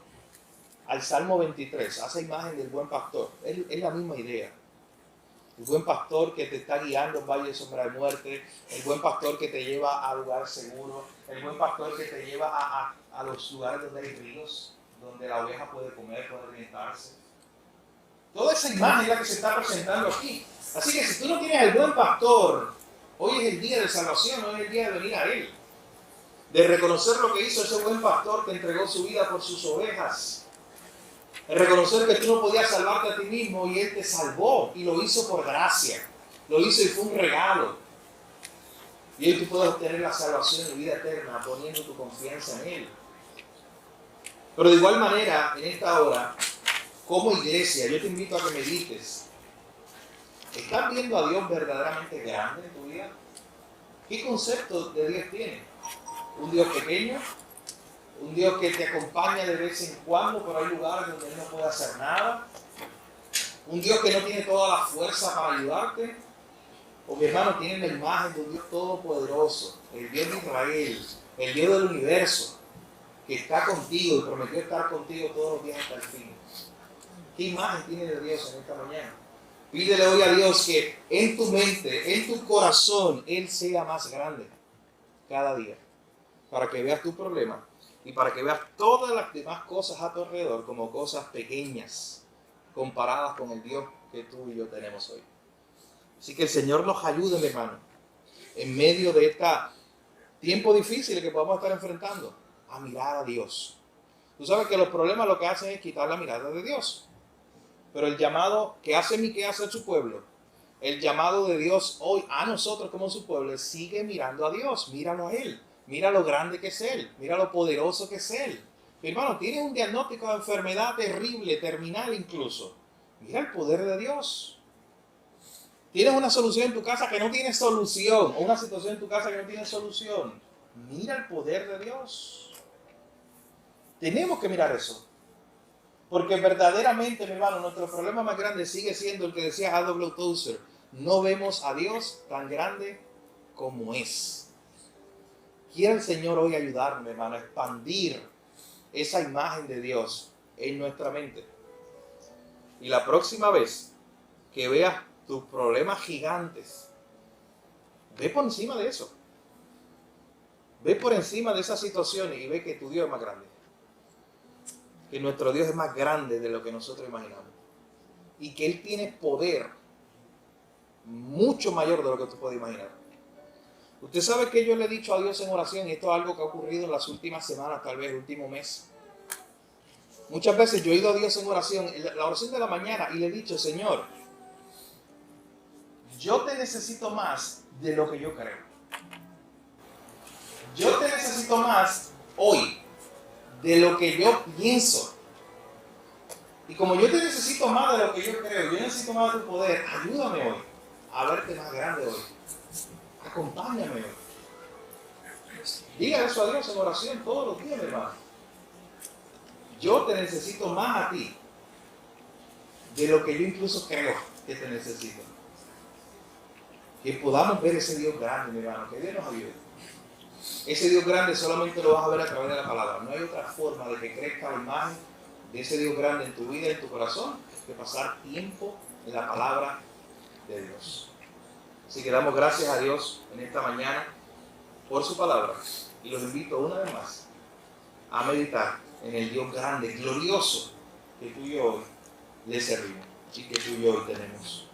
al Salmo 23, hace imagen del buen pastor. Es la misma idea. El buen pastor que te está guiando en valle de sombra de muerte, el buen pastor que te lleva a lugar seguro, el buen pastor que te lleva a los lugares donde hay ríos, donde la oveja puede comer, puede alimentarse. Toda esa imagen es la que se está presentando aquí. Así que si tú no tienes el buen pastor, hoy es el día de salvación, hoy es el día de venir a Él. De reconocer lo que hizo ese buen pastor que entregó su vida por sus ovejas. De reconocer que tú no podías salvarte a ti mismo y Él te salvó y lo hizo por gracia. Lo hizo y fue un regalo. Y hoy tú puedes obtener la salvación y vida eterna poniendo tu confianza en Él. Pero de igual manera, en esta hora, como iglesia, yo te invito a que medites. ¿Estás viendo a Dios verdaderamente grande en tu vida? ¿Qué concepto de Dios tienes? ¿Un Dios pequeño? ¿Un Dios que te acompaña de vez en cuando, pero hay lugares donde Él no puede hacer nada? ¿Un Dios que no tiene toda la fuerza para ayudarte? O mi hermano, tiene la imagen de un Dios todopoderoso, el Dios de Israel, el Dios del universo, que está contigo y prometió estar contigo todos los días hasta el fin. ¿Qué imagen tiene de Dios en esta mañana? Pídele hoy a Dios que en tu mente, en tu corazón, Él sea más grande cada día, para que veas tu problema y para que veas todas las demás cosas a tu alrededor como cosas pequeñas comparadas con el Dios que tú y yo tenemos hoy. Así que el Señor nos ayude, mi hermano, en medio de este tiempo difícil que podamos estar enfrentando, a mirar a Dios. Tú sabes que los problemas lo que hacen es quitar la mirada de Dios. Pero el llamado que hace mi que hace su pueblo, el llamado de Dios hoy a nosotros como su pueblo, sigue mirando a Dios, míralo a Él, mira lo grande que es Él, mira lo poderoso que es Él. Mi hermano, tienes un diagnóstico de enfermedad terrible, terminal incluso. Mira el poder de Dios. Tienes una solución en tu casa que no tiene solución, o una situación en tu casa que no tiene solución. Mira el poder de Dios. Tenemos que mirar eso. Porque verdaderamente, mi hermano, nuestro problema más grande sigue siendo el que decía A.W. Tozer. No vemos a Dios tan grande como es. Quiere el Señor hoy ayudarme, hermano, a expandir esa imagen de Dios en nuestra mente. Y la próxima vez que veas tus problemas gigantes, ve por encima de eso. Ve por encima de esas situaciones y ve que tu Dios es más grande. Que nuestro Dios es más grande de lo que nosotros imaginamos. Y que Él tiene poder mucho mayor de lo que tú puedes imaginar. Usted sabe que yo le he dicho a Dios en oración, y esto es algo que ha ocurrido en las últimas semanas, tal vez el último mes. Muchas veces yo he ido a Dios en oración, en la oración de la mañana, y le he dicho, Señor, yo te necesito más de lo que yo creo. Yo te necesito más hoy de lo que yo pienso. Y como yo te necesito más de lo que yo creo, yo necesito más de tu poder, ayúdame hoy a verte más grande hoy. Acompáñame hoy. Diga eso a Dios en oración todos los días, mi hermano. Yo te necesito más a ti de lo que yo incluso creo que te necesito. Que podamos ver ese Dios grande, mi hermano. Que Dios nos ayude. Ese Dios grande solamente lo vas a ver a través de la palabra. No hay otra forma de que crezca la imagen de ese Dios grande en tu vida y en tu corazón que pasar tiempo en la palabra de Dios. Así que damos gracias a Dios en esta mañana por su palabra y los invito una vez más a meditar en el Dios grande, glorioso que tú y yo hoy le servimos y que tú y yo hoy tenemos.